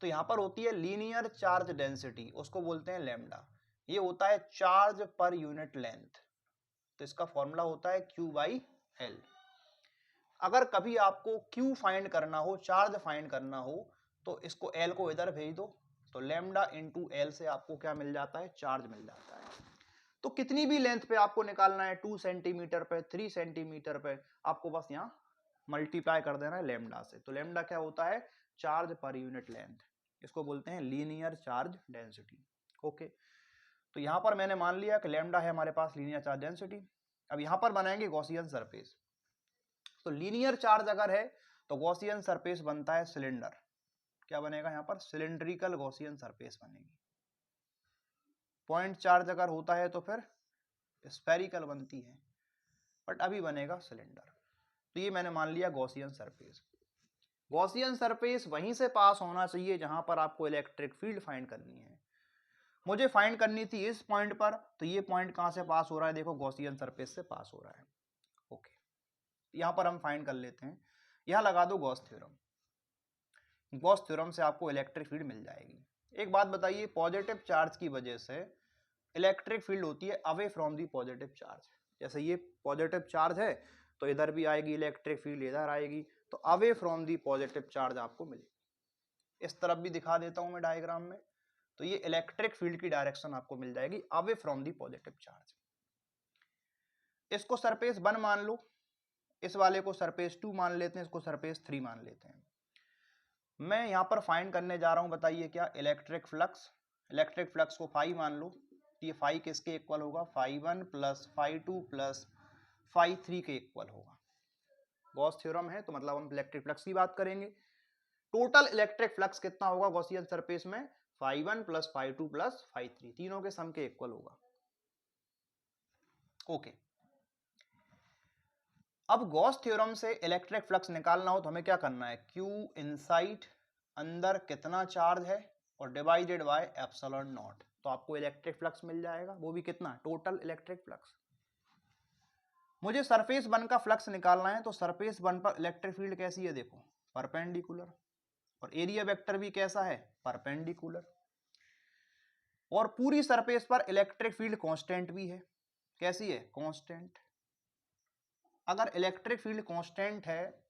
तो यहां पर होती है लीनियर चार्ज डेंसिटी, उसको बोलते हैं लैम्डा। ये होता है चार्ज पर यूनिट लेंथ, तो इसका फॉर्मूला होता है Q/L। अगर कभी आपको Q फाइंड करना हो, चार्ज फाइंड करना हो, तो इसको L को इधर भेज दो, तो लैम्डा इंटू L से आपको क्या मिल जाता है, चार्ज मिल जाता है। तो कितनी भी लेंथ पे आपको निकालना है, 2 सेंटीमीटर पे, 3 सेंटीमीटर पे, आपको बस यहाँ मल्टीप्लाई कर देना है लैम्डा से। तो लैम्डा क्या होता है, चार्ज पर यूनिट लेंथ, इसको बोलते हैं लीनियर चार्ज डेंसिटी। ओके, तो यहां पर मैंने मान लिया कि लैम्डा है हमारे पास लीनियर चार्ज डेंसिटी। अब यहां पर बनाएंगे गॉसियन सरफेस। तो लीनियर चार्ज अगर है तो गॉसियन सरफेस बनता है सिलेंडर। क्या बनेगा यहाँ पर, सिलेंड्रिकल गॉसियन सरफेस बनेगी। पॉइंट चार्ज अगर होता है तो फिर स्फेरिकल बनती है, बट अभी बनेगा सिलेंडर। तो ये मैंने मान लिया गॉसियन सरफेस। गॉसियन सरफेस वहीं से पास होना चाहिए जहां पर आपको इलेक्ट्रिक फील्ड फाइंड करनी है। मुझे फाइंड करनी थी इस पॉइंट पर, तो ये पॉइंट कहां से पास हो रहा है, देखो गॉसियन सरफेस से पास हो रहा है। ओके, यहां पर हम फाइंड कर लेते हैं, यहां लगा दो गॉस थ्योरम। गॉस थ्योरम से आपको इलेक्ट्रिक फील्ड मिल जाएगी। एक बात बताइए, पॉजिटिव चार्ज की वजह से इलेक्ट्रिक फील्ड होती है away from the positive charge. जैसे ये पॉजिटिव चार्ज है तो इधर भी आएगी इलेक्ट्रिक फील्ड, इधर आएगी, तो away from the positive charge आपको मिलेगी। इस तरफ भी दिखा देता हूं मैं डायग्राम में, तो ये इलेक्ट्रिक फील्ड की डायरेक्शन आपको मिल जाएगी away from the positive charge. इसको सरफेस 1 मान लो, इस वाले को सरफेस 2 मान लेते हैं, इसको सरफेस 3 मान लेते हैं। मैं यहां पर फाइंड करने जा रहा हूं, बताइए क्या, इलेक्ट्रिक फ्लक्स। इलेक्ट्रिक फ्लक्स को फाई मान लो, तो ये फाई किसके इक्वल होगा, φ1 प्लस φ2 प्लस φ3 के इक्वल होगा। गॉस थ्योरम है तो मतलब हम इलेक्ट्रिक फ्लक्स की बात करेंगे। टोटल इलेक्ट्रिक फ्लक्स कितना होगा गॉसियन सरफेस में, φ1 प्लस φ2 प्लस φ3, तीनों के सम के इक्वल होगा। ओके, अब गॉस थ्योरम से इलेक्ट्रिक फ्लक्स निकालना हो तो हमें क्या करना है, Q इनसाइड, अंदर कितना चार्ज है, और डिवाइडेड बाय एप्सिलॉन नॉट, तो आपको इलेक्ट्रिक फ्लक्स मिल जाएगा, वो भी कितना, टोटल इलेक्ट्रिक फ्लक्स। मुझे सरफेस 1 का फ्लक्स निकालना है, तो सरफेस 1 पर इलेक्ट्रिक फील्ड कैसी है, देखो परपेंडिकुलर, और एरिया वेक्टर भी कैसा है, परपेंडिकुलर, और पूरी सरफेस पर इलेक्ट्रिक फील्ड कांस्टेंट भी है, कैसी है, कांस्टेंट। अगर इलेक्ट्रिक फील्ड कांस्टेंट है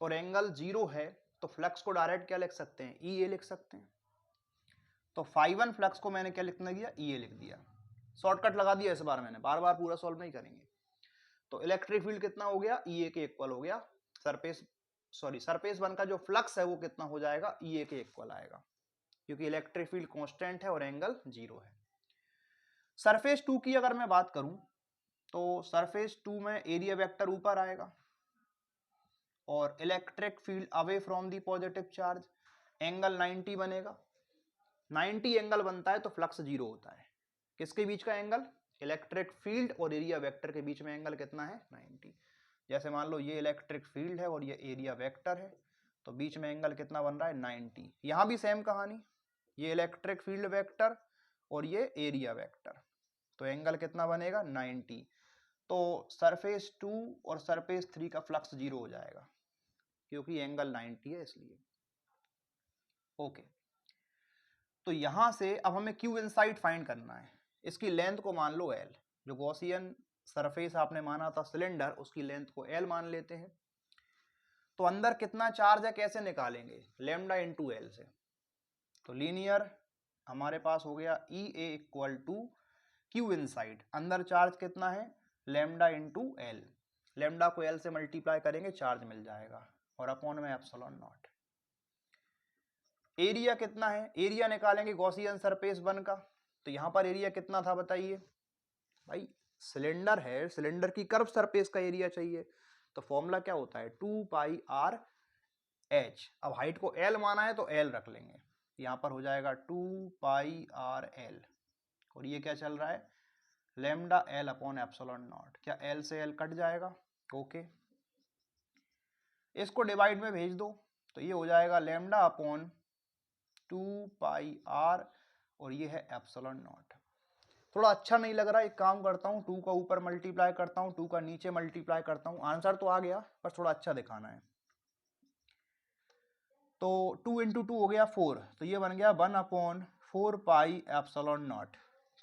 और एंगल 0 है तो फ्लक्स को डायरेक्ट क्या लिख सकते हैं, ई ए लिख सकते हैं। तो φ1 फ्लक्स को मैंने क्या लिखना दिया, ई ए लिख दिया, शॉर्टकट लगा दिया इस बार मैंने, बार बार पूरा सॉल्व नहीं करेंगे। तो इलेक्ट्रिक फील्ड कितना हो गया, ई ए के इक्वल हो गया, सरफेस 1 का जो फ्लक्स है वो कितना हो जाएगा, ई ए के इक्वल आएगा, क्योंकि इलेक्ट्रिक फील्ड कांस्टेंट है और एंगल 0 है। सरफेस 2 की अगर मैं बात करूं तो सरफेस 2 में एरिया वेक्टर ऊपर आएगा और electric field away from the positive charge, angle 90 बनेगा। 90 एंगल बनता है तो फ्लक्स 0 होता है। किसके बीच का एंगल, इलेक्ट्रिक फील्ड और एरिया वेक्टर के बीच में एंगल कितना है, 90। जैसे मान लो ये इलेक्ट्रिक फील्ड है और ये एरिया वेक्टर है, तो बीच में एंगल कितना बन रहा है, 90। यहां भी सेम कहानी, ये इलेक्ट्रिक फील्ड वेक्टर और ये एरिया वेक्टर, तो एंगल कितना बनेगा, 90। तो सरफेस 2 और सरफेस 3 का फ्लक्स 0 हो जाएगा क्योंकि एंगल 90 है इसलिए। ओके, तो यहां से अब हमें Q इनसाइड फाइंड करना है। इसकी लेंथ को मान लो L, जो गॉसियन सरफेस आपने माना था सिलेंडर, उसकी लेंथ को L मान लेते हैं। तो अंदर कितना चार्ज है कैसे निकालेंगे, लैम्डा इंटू L से। तो लीनियर हमारे पास हो गया ई A equal to Q inside, अंदर चार्ज कितना है, लैम्डा इंटू L, लैम्डा को L से मल्टीप्लाई करेंगे चार्ज मिल जाएगा, और अपॉन में एप्सिलॉन नॉट। एरिया कितना है, एरिया निकालेंगे गॉसियन सरफेस 1 का, तो यहां पर एरिया कितना था बताइए भाई, सिलेंडर है, सिलेंडर की कर्व सरफेस का एरिया चाहिए, तो फॉर्मूला क्या होता है, 2πr h। अब हाइट को L माना है तो L रख लेंगे, यहां पर हो जाएगा 2πr L, और ये क्या चल रहा है, lambda L upon epsilon not. क्या एल से एल कट जाएगा? ओके, इसको डिवाइड में भेज दो तो ये हो जाएगा लेमडा अपॉन 2 पाई आर और ये है एप्सिलॉन नॉट। थोड़ा अच्छा नहीं लग रहा, एक काम करता हूँ 2 का ऊपर मल्टीप्लाई करता हूँ, 2 का नीचे मल्टीप्लाई करता हूँ। आंसर तो आ गया पर थोड़ा अच्छा दिखाना है। तो 2 इंटू 2 हो गया 4, तो ये बन गया 1 अपॉन 4 पाई एप्सिलॉन नॉट।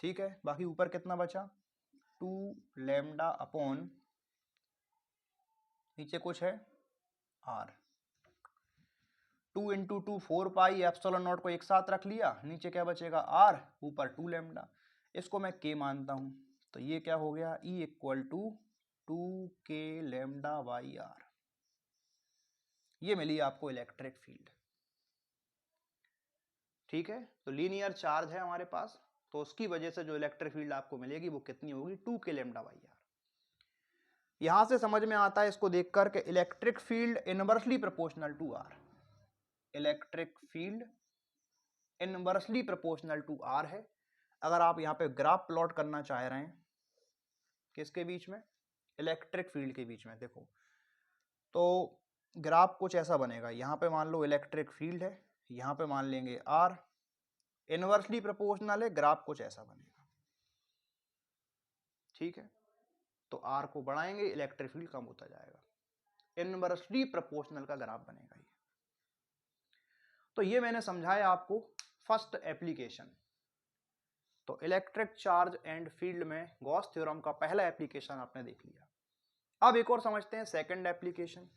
ठीक है, बाकी ऊपर कितना बचा? 2 लेमडा अपॉन नीचे कुछ है r. 2 into 2 4 pi epsilon naught को एक साथ रख लिया, नीचे क्या बचेगा? आर, ऊपर 2 लेमडा। इसको मैं के मानता हूं, तो ये क्या हो गया? E equal to 2k lambda by r. ये मिली आपको इलेक्ट्रिक फील्ड। ठीक है, तो लीनियर चार्ज है हमारे पास, तो उसकी वजह से जो इलेक्ट्रिक फील्ड आपको मिलेगी वो कितनी होगी? 2k lambda by are. यहां से समझ में आता है इसको देख कर के electric field inversely proportional to r. Electric field inversely proportional to r है। अगर आप यहाँ पे ग्राफ प्लॉट करना चाह रहे हैं किसके बीच में? इलेक्ट्रिक फील्ड के बीच में, देखो तो ग्राफ कुछ ऐसा बनेगा। यहाँ पे मान लो इलेक्ट्रिक फील्ड है, यहाँ पे मान लेंगे आर, इनवर्सली प्रोपोर्शनल है, ग्राफ कुछ ऐसा बनेगा। ठीक है, तो आर को बढ़ाएंगे इलेक्ट्रिक फील्ड कम होता जाएगा, इनवर्सली प्रोपोर्शनल का ग्राफ बनेगा ये। तो ये मैंने समझाया आपको फर्स्ट एप्लीकेशन। तो इलेक्ट्रिक चार्ज एंड फील्ड में गॉस थ्योरम का पहला एप्लीकेशन आपने देख लिया। अब एक और समझते हैं सेकंड एप्लीकेशन।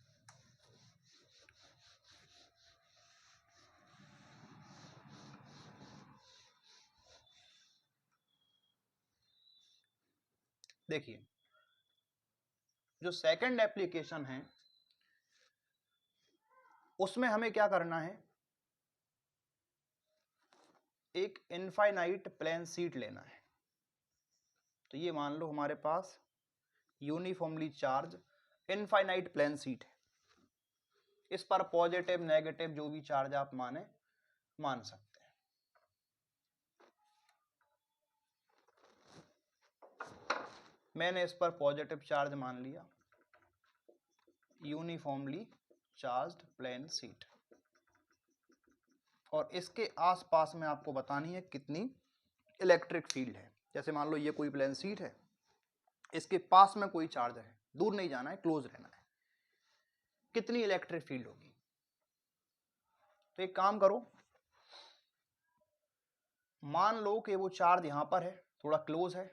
देखिए, जो सेकंड एप्लीकेशन है उसमें हमें क्या करना है? एक इनफाइनाइट प्लेन शीट लेना है। तो ये मान लो हमारे पास uniformly charge infinite plane sheet है। इस पर पॉजिटिव नेगेटिव जो भी चार्ज आप मान सकते हैं। मैंने इस पर पॉजिटिव चार्ज मान लिया, यूनिफॉर्मली चार्ज्ड प्लेन शीट, और इसके आसपास में आपको बतानी है कितनी इलेक्ट्रिक फील्ड है। जैसे मान लो ये कोई प्लेन शीट है, इसके पास में कोई चार्ज है, दूर नहीं जाना है, क्लोज रहना है, कितनी इलेक्ट्रिक फील्ड होगी? तो एक काम करो, मान लो कि वो चार्ज यहां पर है, थोड़ा क्लोज है,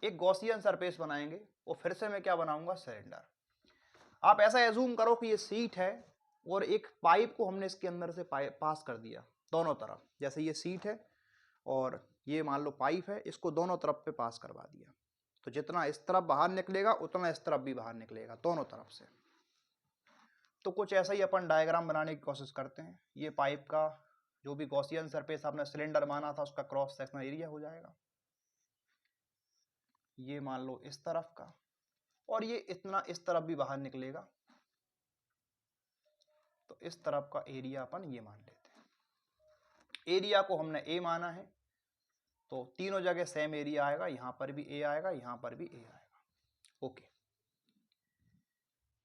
एक गॉसियन सरफेस बनाएंगे और फिर से मैं क्या बनाऊंगा? सिलेंडर। आप ऐसा एज्यूम करो कि ये सीट है और एक पाइप को हमने इसके अंदर से पास कर दिया दोनों तरफ। जैसे ये सीट है और ये मान लो पाइप है, इसको दोनों तरफ पे पास करवा दिया, तो जितना इस तरफ बाहर निकलेगा उतना इस तरफ भी बाहर निकलेगा, दोनों तरफ से। तो कुछ ऐसा ही अपन डायग्राम बनाने की कोशिश करते हैं। ये पाइप का जो भी गॉसियन सरफेस आपने सिलेंडर माना था उसका क्रॉस सेक्शनल एरिया हो जाएगा, ये मान लो इस तरफ का, और ये इतना इस तरफ भी बाहर निकलेगा, तो इस तरफ का एरिया अपन ये मान लेते हैं। एरिया को हमने ए माना है, तो तीनों जगह सेम एरिया आएगा, यहां पर भी ए आएगा, यहां पर भी ए आएगा। ओके,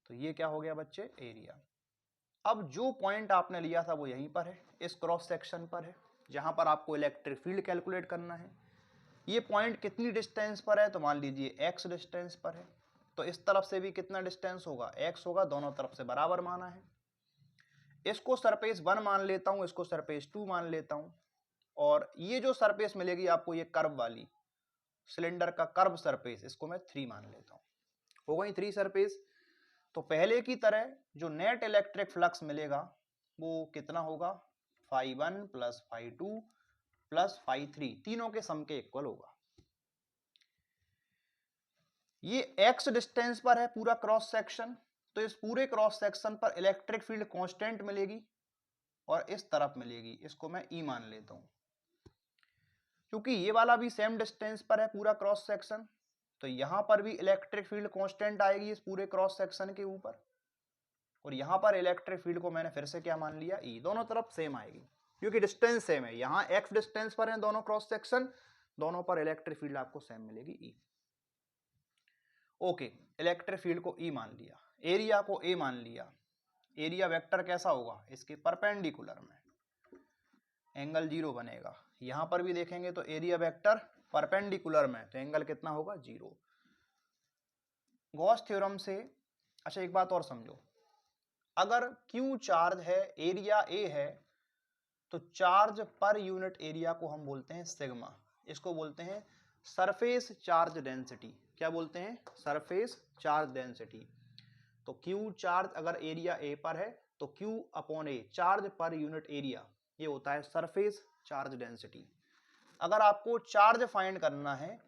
तो ये क्या हो गया बच्चे? एरिया। अब जो पॉइंट आपने लिया था वो यहीं पर है, इस क्रॉस सेक्शन पर है, जहां पर आपको इलेक्ट्रिक फील्ड कैलकुलेट करना है। ये पॉइंट कितनी डिस्टेंस पर है? तो मान लीजिए x डिस्टेंस पर है, तो इस तरफ से भी कितना डिस्टेंस होगा? x होगा, दोनों तरफ से बराबर माना है। इसको सरफेस 1 मान लेता हूं, इसको सरफेस 2 मान लेता हूं, और ये जो सरफेस मिलेगी आपको, ये कर्व वाली सिलेंडर का कर्व सरफेस, इसको मैं 3 मान लेता हूं। हो गई 3 सरफेस। तो पहले की तरह जो नेट इलेक्ट्रिक फ्लक्स मिलेगा वो कितना होगा? φ1 प्लस φ2 प्लस φ3, तीनों के सम के इक्वल होगा। ये x डिस्टेंस पर है पूरा क्रॉस सेक्शन, तो इस पूरे क्रॉस सेक्शन पर इलेक्ट्रिक फील्ड कांस्टेंट मिलेगी और इस तरफ मिलेगी, इसको मैं E मान लेता हूं। क्योंकि ये वाला भी सेम डिस्टेंस पर है पूरा क्रॉस सेक्शन, तो यहां पर भी इलेक्ट्रिक फील्ड कांस्टेंट आएगी इस पूरे क्रॉस सेक्शन के ऊपर, और यहां पर इलेक्ट्रिक फील्ड को मैंने फिर से क्या मान लिया? E। दोनों तरफ सेम आएगी क्योंकि डिस्टेंस सेम है। यहां x डिस्टेंस पर है दोनों क्रॉस सेक्शन, दोनों पर इलेक्ट्रिक फील्ड आपको सेम मिलेगी ई। ओके, इलेक्ट्रिक फील्ड को ई मान लिया, एरिया को ए मान लिया। एरिया वेक्टर कैसा होगा, इसके परपेंडिकुलर में एंगल 0 बनेगा। यहां पर भी देखेंगे तो एरिया वेक्टर परपेंडिकुलर में, तो एंगल कितना होगा 0। गॉस थ्योरम से, अच्छा एक बात और समझो, अगर Q चार्ज है, एरिया A है, तो चार्ज पर यूनिट एरिया को हम बोलते हैं सिग्मा। इसको बोलते हैं सरफेस चार्ज डेंसिटी। क्या बोलते हैं, सरफेस चार्ज डेंसिटी। तो Q चार्ज अगर एरिया A पर है तो Q upon A charge per unit area, ये होता है सरफेस चार्ज डेंसिटी। अगर आपको चार्ज फाइंड करना है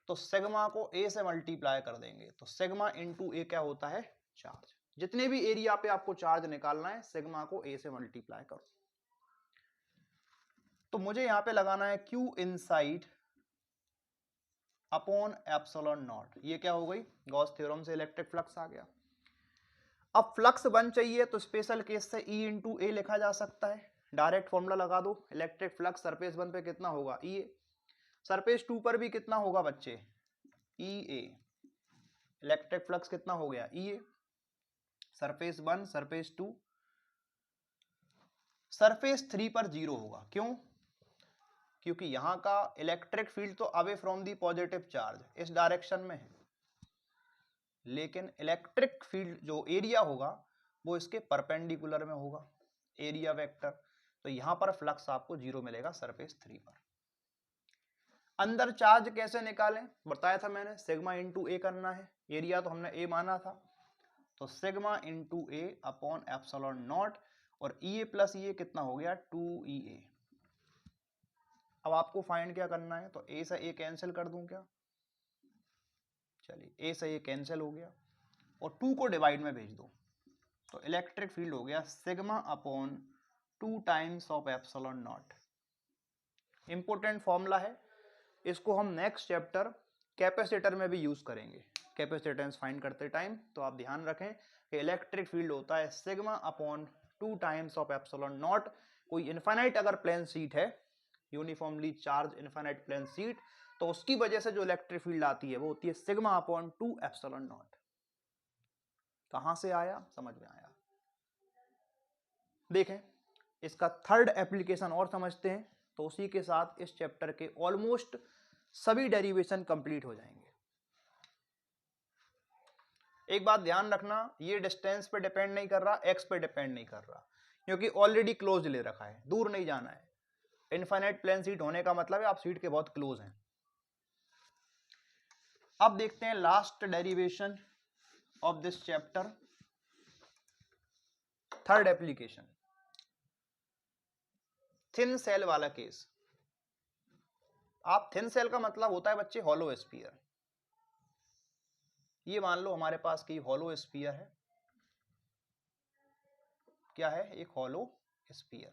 तो सिग्मा को A से मल्टीप्लाई कर देंगे, तो सिग्मा इंटू A क्या होता है, चार्ज। जितने भी एरिया पे आपको चार्ज निकालना है, सिग्मा को A से मल्टीप्लाई करो। तो मुझे यहां पे लगाना है Q inside upon epsilon not. ये क्या हो गई, गॉस थ्योरम से इलेक्ट्रिक फ्लक्स आ गया। अब फ्लक्स 1 चाहिए तो स्पेशल केस से E इंटू ए लिखा जा सकता है। डायरेक्ट फॉर्मूला लगा दो, इलेक्ट्रिक फ्लक्स सरफेस 1 पे कितना होगा, ई ए। सरफेस 2 पर भी कितना होगा बच्चे, ई ए। इलेक्ट्रिक फ्लक्स कितना हो गया, ई ए। सरफेस 1, सरफेस 2, सरफेस 3 पर 0 होगा। क्यों, क्योंकि यहां का इलेक्ट्रिक फील्ड तो away from the positive charge इस डायरेक्शन में है, लेकिन इलेक्ट्रिक फील्ड जो एरिया होगा वो इसके परपेंडिकुलर में होगा, एरिया वेक्टर। तो यहां पर फ्लक्स आपको 0 मिलेगा सरफेस 3 पर। अंदर चार्ज कैसे निकालें, बताया था मैंने, सिग्मा इंटू ए करना है। एरिया तो हमने ए माना था, तो सिग्मा इंटू ए अपॉन एप्सिलॉन नॉट, और ई ए प्लस ई ए कितना हो गया, 2EA। अब आपको फाइंड क्या करना है, तो ए से ए कैंसिल कर दूं क्या, चलिए ए से ए कैंसिल हो गया, और 2 को डिवाइड में भेज दो, तो इलेक्ट्रिक फील्ड हो गया sigma upon 2 times of epsilon not. Important formula है, इसको हम नेक्स्ट चैप्टर कैपेसिटर में भी यूज करेंगे, कैपेसिटेंस फाइंड करते टाइम। तो आप ध्यान रखें कि इलेक्ट्रिक फील्ड होता है sigma upon 2 times of epsilon naught. कोई इनफाइनाइट अगर प्लेन शीट है, uniformly charge infinite plane sheet, तो उसकी वजह से जो इलेक्ट्रिक फील्ड आती है वो होती है सिग्मा अपॉन 2 एप्सिलॉन नॉट। कहां से आया, समझ में आया। देखें इसका थर्ड एप्लीकेशन और समझते हैं, तो उसी के साथ इस चैप्टर के ऑलमोस्ट सभी डेरिवेशन कंप्लीट हो जाएंगे। एक बात ध्यान रखना, ये डिस्टेंस पे डिपेंड नहीं कर रहा, एक्स पे डिपेंड नहीं कर रहा, क्योंकि ऑलरेडी क्लोज ले रखा है, दूर नहीं जाना है। इनफाइनाइट प्लेन शीट होने का मतलब है आप शीट के बहुत क्लोज हैं। अब देखते हैं last derivation of this chapter, third application, thin shell वाला केस। आप थिन सेल का मतलब होता है बच्चे हॉलो स्फीयर। ये मान लो हमारे पास की हॉलो स्फीयर है, क्या है, एक हॉलो स्फीयर।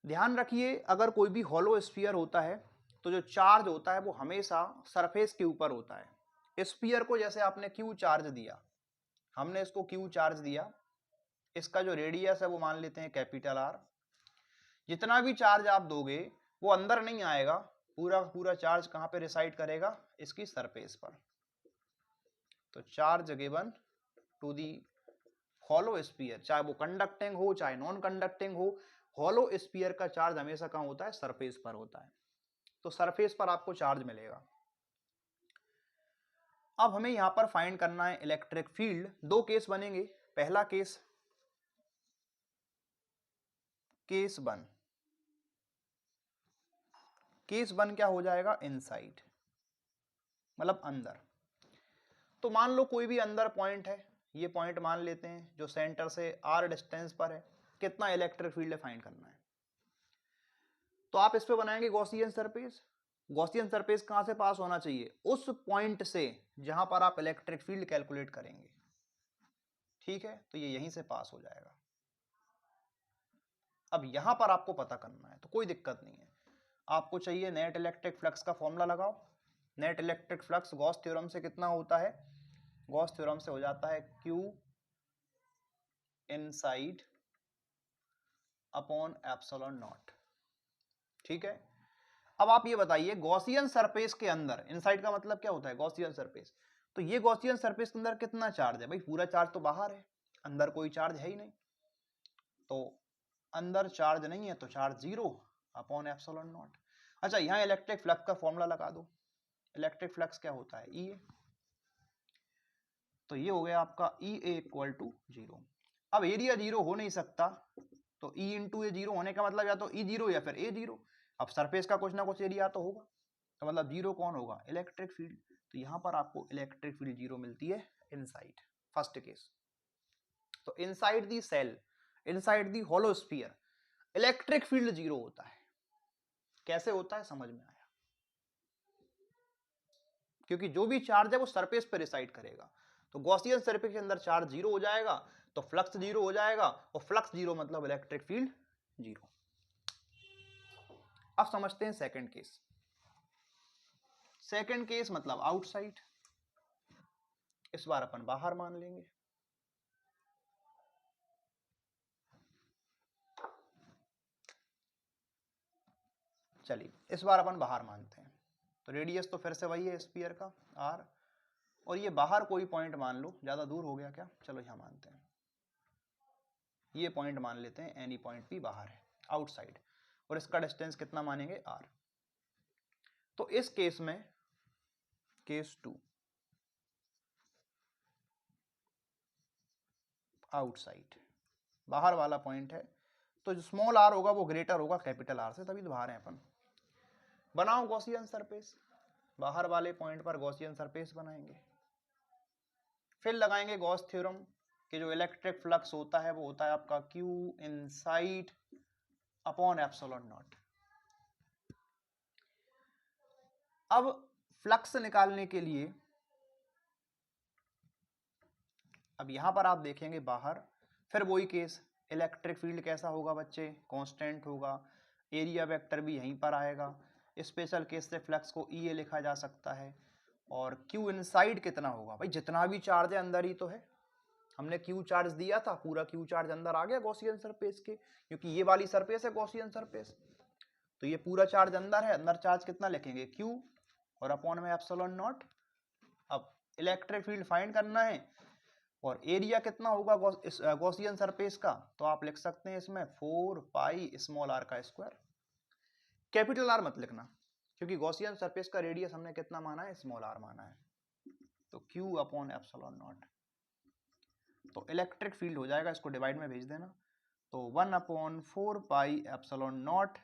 ध्यान रखिए अगर कोई भी हॉलो स्फीयर होता है तो जो चार्ज होता है वो हमेशा सरफेस के ऊपर होता है। स्फीयर को जैसे आपने क्यू चार्ज दिया, हमने इसको क्यू चार्ज दिया, इसका जो रेडियस है वो मान लेते हैं कैपिटल आर। जितना भी चार्ज आप दोगे वो अंदर नहीं आएगा, पूरा पूरा चार्ज कहां पे रिसाइड करेगा, इसकी सरफेस पर। तो charge given to the hollow sphere, चाहे वो कंडक्टिंग हो चाहे नॉन कंडक्टिंग हो, हॉलो स्फीयर का चार्ज हमेशा कहां होता है, सरफेस पर होता है। तो सरफेस पर आपको चार्ज मिलेगा। अब हमें यहां पर फाइंड करना है इलेक्ट्रिक फील्ड। दो केस बनेंगे, पहला केस केस 1, केस 1 क्या हो जाएगा, इनसाइड मतलब अंदर। तो मान लो कोई भी अंदर पॉइंट है, ये पॉइंट मान लेते हैं जो सेंटर से r डिस्टेंस पर है, कितना इलेक्ट्रिक फील्ड फाइंड करना है। तो आप इस पे बनाएंगे गॉसियन सरफेस। गॉसियन सरफेस कहां से पास होना चाहिए, उस पॉइंट से जहां पर आप इलेक्ट्रिक फील्ड कैलकुलेट करेंगे, ठीक है। तो ये यहीं से पास हो जाएगा। अब यहां पर आपको पता करना है तो कोई दिक्कत नहीं है, आपको चाहिए नेट इलेक्ट्रिक फ्लक्स का फॉर्मूला लगाओ। Net electric flux Gauss theorem से कितना होता है, गॉस थ्योरम से हो जाता है Q inside upon epsilon not. ठीक है, अब आप ये बताइए गॉसियन सरफेस के अंदर, इनसाइड का मतलब क्या होता है, गॉसियन सरफेस, तो ये गॉसियन सरफेस के अंदर कितना चार्ज है भाई, पूरा चार्ज तो बाहर है, अंदर कोई चार्ज है ही नहीं, तो अंदर चार्ज नहीं है तो charge zero upon epsilon not. अच्छा, यहाँ इलेक्ट्रिक फ्लक्स का फॉर्मूला लगा दो, इलेक्ट्रिक फ्लक्स क्या होता है, ई ए, तो ये हो गया आपका ई ए इक्वल टू जीरो। अब एरिया जीरो हो नहीं सकता, तो ई इंटू ए जीरो होने का मतलब या तो ई जीरो या फिर ए जीरो। अब सरफेस का कुछ ना कुछ एरिया तो होगा, तो मतलब जीरो कौन होगा, इलेक्ट्रिक फील्ड। तो यहां पर आपको इलेक्ट्रिक फील्ड जीरो मिलती है इनसाइड, फर्स्ट केस। तो inside the shell, inside the hollow sphere electric field zero होता है। कैसे होता है समझ में आया, क्योंकि जो भी चार्ज है वो सरफेस पर रिसाइड करेगा, तो गॉसियन सरफेस के अंदर चार्ज जीरो हो जाएगा, तो फ्लक्स जीरो हो जाएगा, और फ्लक्स जीरो मतलब इलेक्ट्रिक फील्ड जीरो। अब समझते हैं सेकंड केस। सेकंड केस मतलब आउटसाइड, इस बार अपन बाहर मान लेंगे। चलिए इस बार अपन बाहर मानते हैं, तो रेडियस तो फिर से वही है स्फीयर का आर, और ये बाहर कोई पॉइंट मान लो, ज्यादा दूर हो गया क्या, चलो यहां मानते हैं, ये पॉइंट मान लेते हैं, एनी पॉइंट भी बाहर है आउटसाइड, और इसका डिस्टेंस कितना मानेंगे आर। तो इस केस में केस टू आउटसाइड, बाहर वाला पॉइंट है, तो जो स्मॉल आर होगा वो ग्रेटर होगा कैपिटल आर से, तभी तो बाहर है अपन। बनाओ गॉसियन सरफेस, बाहर वाले पॉइंट पर गॉसियन सरफेस बनाएंगे, फिर लगाएंगे गॉस थ्योरम कि जो इलेक्ट्रिक फ्लक्स होता है वो होता है आपका Q inside upon epsilon naught. अब फ्लक्स निकालने के लिए, अब यहां पर आप देखेंगे बाहर, फिर वही केस, इलेक्ट्रिक फील्ड कैसा होगा बच्चे, कांस्टेंट होगा, एरिया वेक्टर भी यहीं पर आएगा, स्पेशल केस से फ्लक्स को ई ए लिखा जा सकता है, और Q इनसाइड कितना होगा भाई, जितना भी चार्ज है अंदर ही तो है, हमने Q चार्ज दिया था, पूरा Q चार्ज अंदर आ गया गॉसियन सरफेस के, क्योंकि ये वाली सरफेस है गॉसियन सरफेस, तो ये पूरा चार्ज अंदर है, अंदर चार्ज कितना लिखेंगे Q और अपॉन में एप्सिलॉन नॉट। अब इलेक्ट्रिक फील्ड फाइंड करना है, और एरिया कितना होगा गॉसियन सरफेस का, तो आप लिख सकते हैं इसमें 4 पाई स्मॉल आर का स्क्वायर, कैपिटल आर मत लिखना, क्योंकि गॉसियन सरफेस का रेडियस हमने कितना माना है, स्मॉल आर माना है, तो Q अपॉन एप्सिलॉन नॉट। तो इलेक्ट्रिक फील्ड हो जाएगा, इसको डिवाइड में भेज देना, तो 1 अपॉन 4 पाई एप्सिलॉन नॉट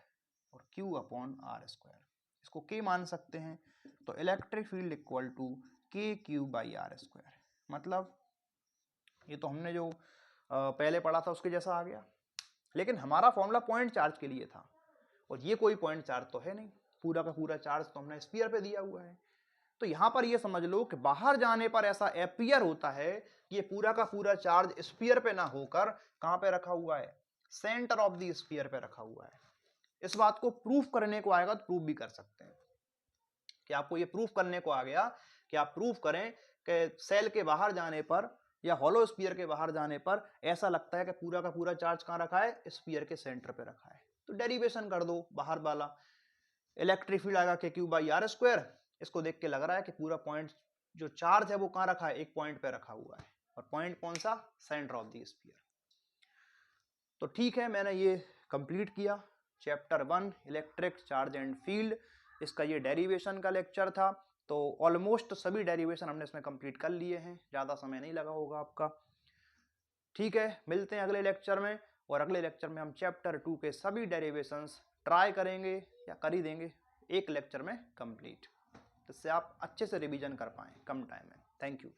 और Q अपॉन आर स्क्वायर, इसको K मान सकते हैं, तो electric field equal to KQ by r square. मतलब ये तो हमने जो पहले पढ़ा था उसके जैसा आ गया, लेकिन हमारा फॉर्मूला पॉइंट चार्ज के लिए था, और ये कोई पॉइंट चार्ज तो है नहीं, पूरा का पूरा चार्ज तो हमने स्फीयर पे दिया हुआ है। तो यहां पर ये समझ लो कि बाहर जाने पर ऐसा अपीयर होता है कि ये पूरा का पूरा चार्ज स्फीयर पे ना होकर कहां पे रखा हुआ है, सेंटर ऑफ द स्फीयर पे रखा हुआ है। इस बात को प्रूफ करने को आएगा तो प्रूफ भी कर सकते हैं, कि आपको ये प्रूफ करने को आ गया कि आप प्रूफ करें कि सेल के बाहर जाने पर या हॉलो स्फीयर के बाहर जाने पर ऐसा लगता है कि पूरा का पूरा चार्ज कहां रखा है, स्फीयर के सेंटर पे रखा है। तो डेरिवेशन कर दो बाहर वाला, इलेक्ट्रिक फील्ड आएगा KQ बाई आर स्क्वायर, इसको देख के लग रहा है कि पूरा पॉइंट जो चार्ज है वो कहां रखा है, एक पॉइंट पे रखा हुआ है, और पॉइंट कौन सा, सेंटर ऑफ द स्फीयर। तो ठीक है, मैंने ये कंप्लीट किया chapter 1 electric charge and field, इसका ये डेरिवेशन का लेक्चर था। तो ऑलमोस्ट सभी डेरिवेशन हमने इसमें कंप्लीट कर लिए हैं, ज़्यादा समय नहीं लगा होगा आपका। ठीक है, मिलते हैं अगले लेक्चर में, और अगले लेक्चर में हम चैप्टर 2 के सभी डेरिवेशंस ट्राई करेंगे या कर ही देंगे एक लेक्चर में कंप्लीट, जिससे आप अच्छे से रिवीजन कर पाएँ कम टाइम में। Thank you.